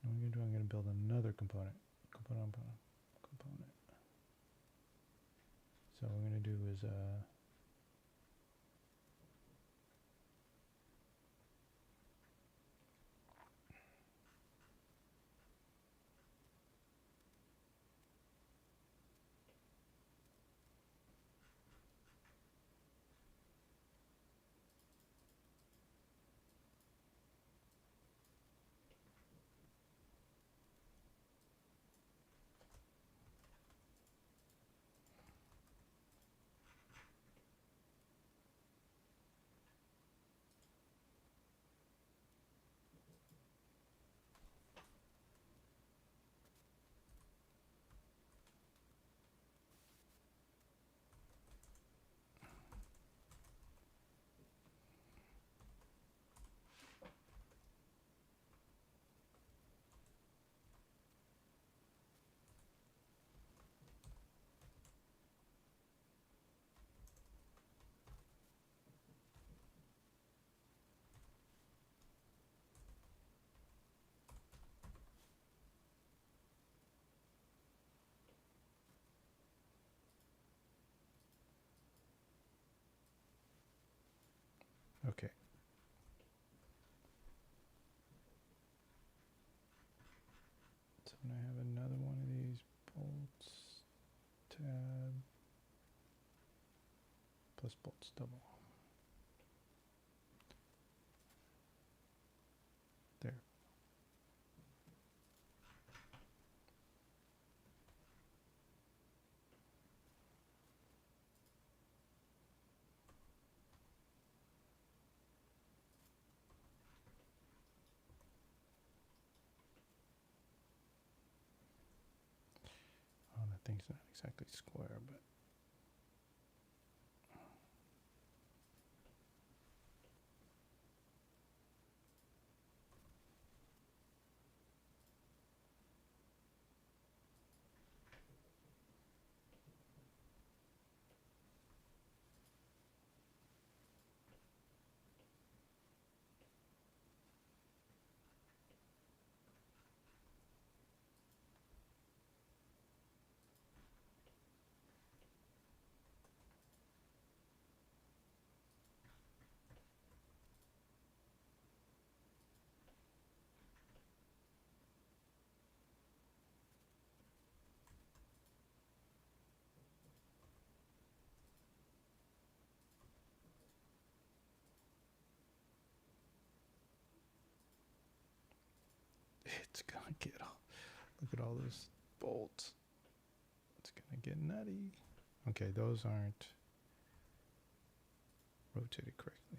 I'm going to build another component. So what I'm going to do is Okay. So I'm gonna have another one of these bolts, tab, plus bolts double. There. Oh, that thing's not exactly square, but it's gonna get all, look at all those bolts. It's gonna get nutty. Okay, those aren't rotated correctly.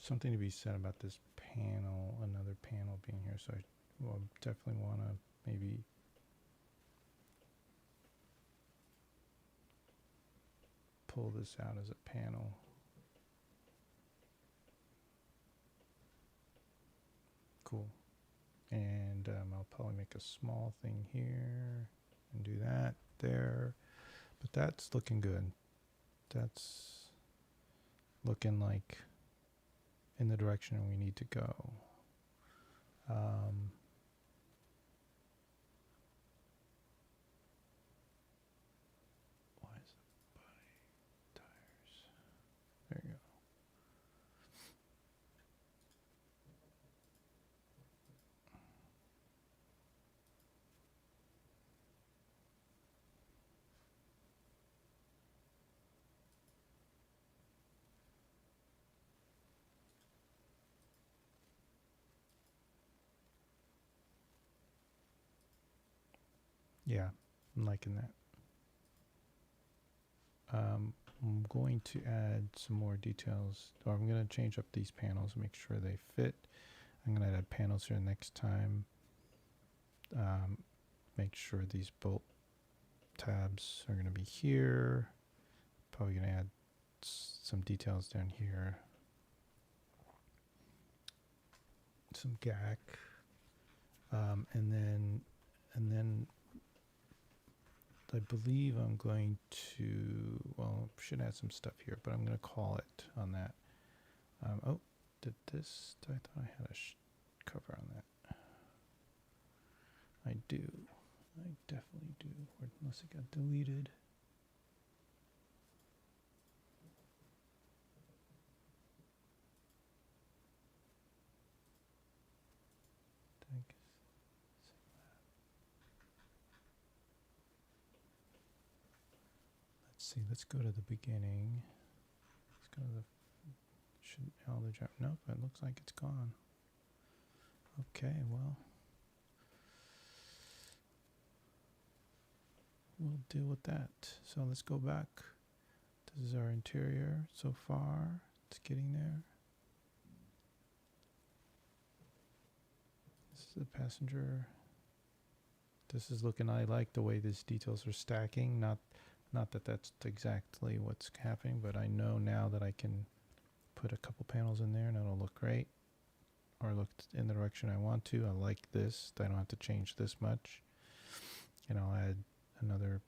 Something to be said about this panel, another panel being here, so I will definitely want to maybe pull this out as a panel. Cool. And I'll probably make a small thing here and do that there, but that's looking good. That's looking like in the direction we need to go. Why is the body tires? There you go. Yeah, I'm liking that. I'm going to add some more details, or I'm going to change up these panels, make sure they fit. I'm going to add panels here next time. Make sure these bolt tabs are going to be here. Probably going to add some details down here. Some gack. And then I believe I'm going to, well, should add some stuff here, but I'm going to call it on that. Oh, did this, I thought I had a cover on that. I do. I definitely do, unless it got deleted. Let's see, let's go to the beginning. Let's go to the, should all the job, nope, it looks like it's gone. Okay, well, we'll deal with that. So let's go back. This is our interior so far. It's getting there. This is the passenger. This is looking, I like the way these details are stacking, not Not that that's exactly what's happening, but I know now that I can put a couple panels in there and it'll look great, or look in the direction I want to. I like this. I don't have to change this much. And I'll add another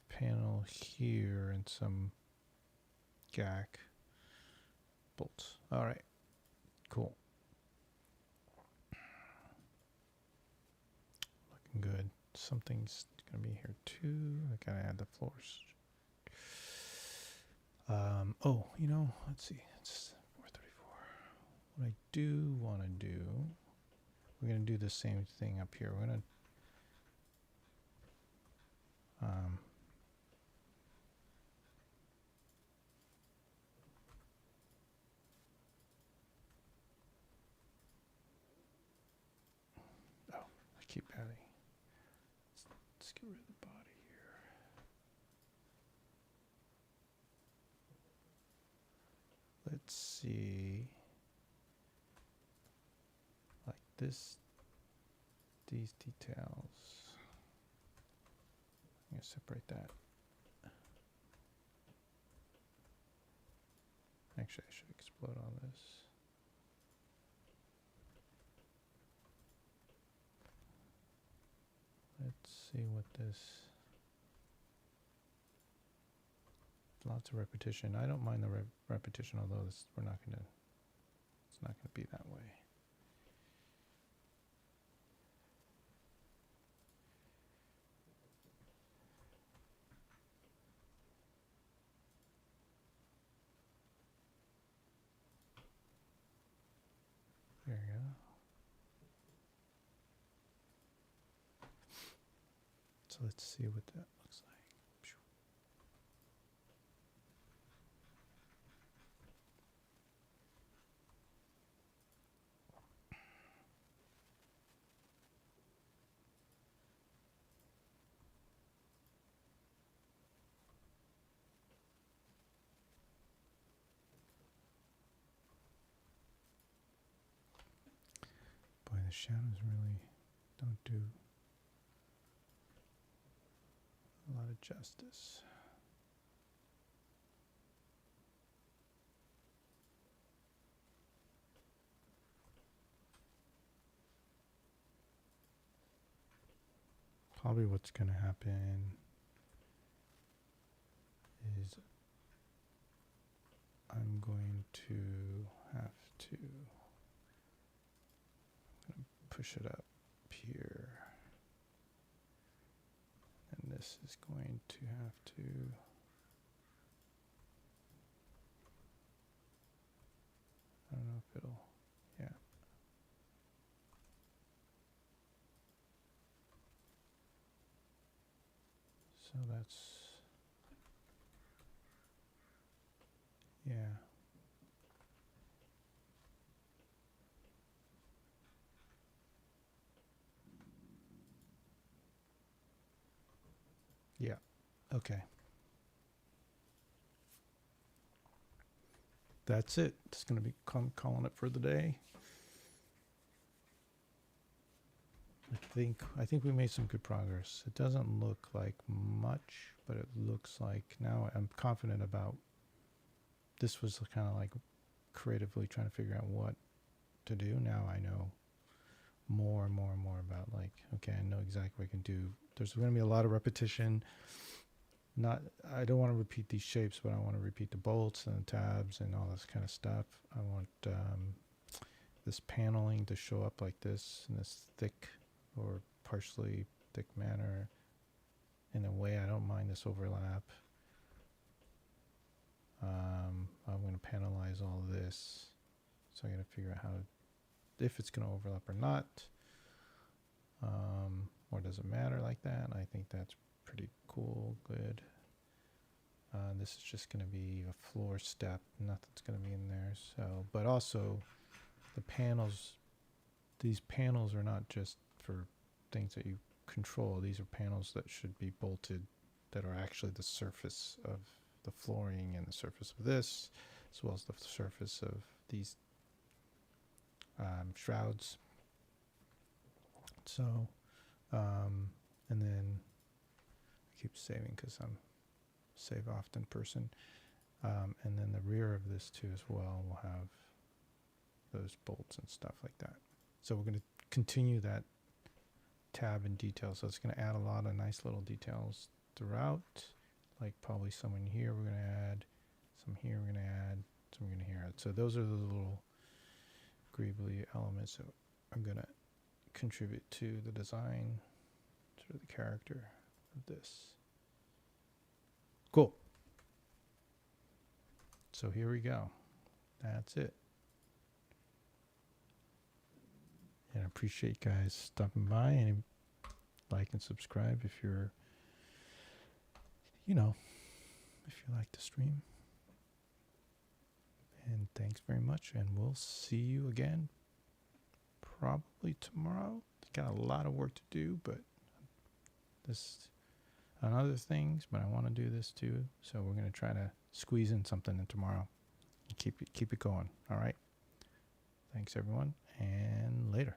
panel here and some gack bolts. All right, cool. Looking good. Something's gonna be here too. I gotta add the floors. Oh, you know, let's see. It's 4:34. What I do want to do, we're gonna do the same thing up here. We're gonna oh, I keep adding. Let's get rid of the body here. Let's see. Like this, these details. I'm gonna separate that. Actually, I should explode all this. Let's see what this. Lots of repetition. I don't mind the repetition, although this it's not gonna be that way. There you go. So let's see what that looks like. Boy, the shadows really don't do a lot of justice. Probably what's going to happen is I'm going to have to push it up here. And this is going to have to I don't know if it'll, yeah. So that's, yeah. Yeah, okay. That's it. It's going to be calling it for the day. I think we made some good progress. It doesn't look like much, but it looks like now I'm confident about. This was kind of like creatively trying to figure out what to do. Now I know more and more and more about, like, okay, I know exactly what I can do. There's going to be a lot of repetition. I don't want to repeat these shapes, but I want to repeat the bolts and the tabs and all this kind of stuff. I want this paneling to show up like this in this thick or partially thick manner. In a way, I don't mind this overlap. I'm going to panelize all this, so I got to figure out how if it's going to overlap or not, or does it matter like that? I think that's pretty cool, good. This is just going to be a floor step. Nothing's going to be in there. So, but also the panels. These panels are not just for things that you control. These are panels that should be bolted, that are actually the surface of the flooring and the surface of this, as well as the surface of these shrouds. So, and then keep saving because I'm a save often person. And then the rear of this too as well will have those bolts and stuff like that. So we're going to continue that tab in detail. So it's going to add a lot of nice little details throughout, like probably some in here we're going to add, some here we're going to add, some we're going to add. So those are the little greebly elements that I'm going to contribute to the design, to the character of this. Cool. So here we go. That's it. And I appreciate you guys stopping by, and like and subscribe if you're, if you like the stream. And thanks very much, and we'll see you again probably tomorrow. Got a lot of work to do, but this on other things, but I want to do this too. So we're going to try to squeeze in something in tomorrow and keep it going. All right. Thanks everyone, and later.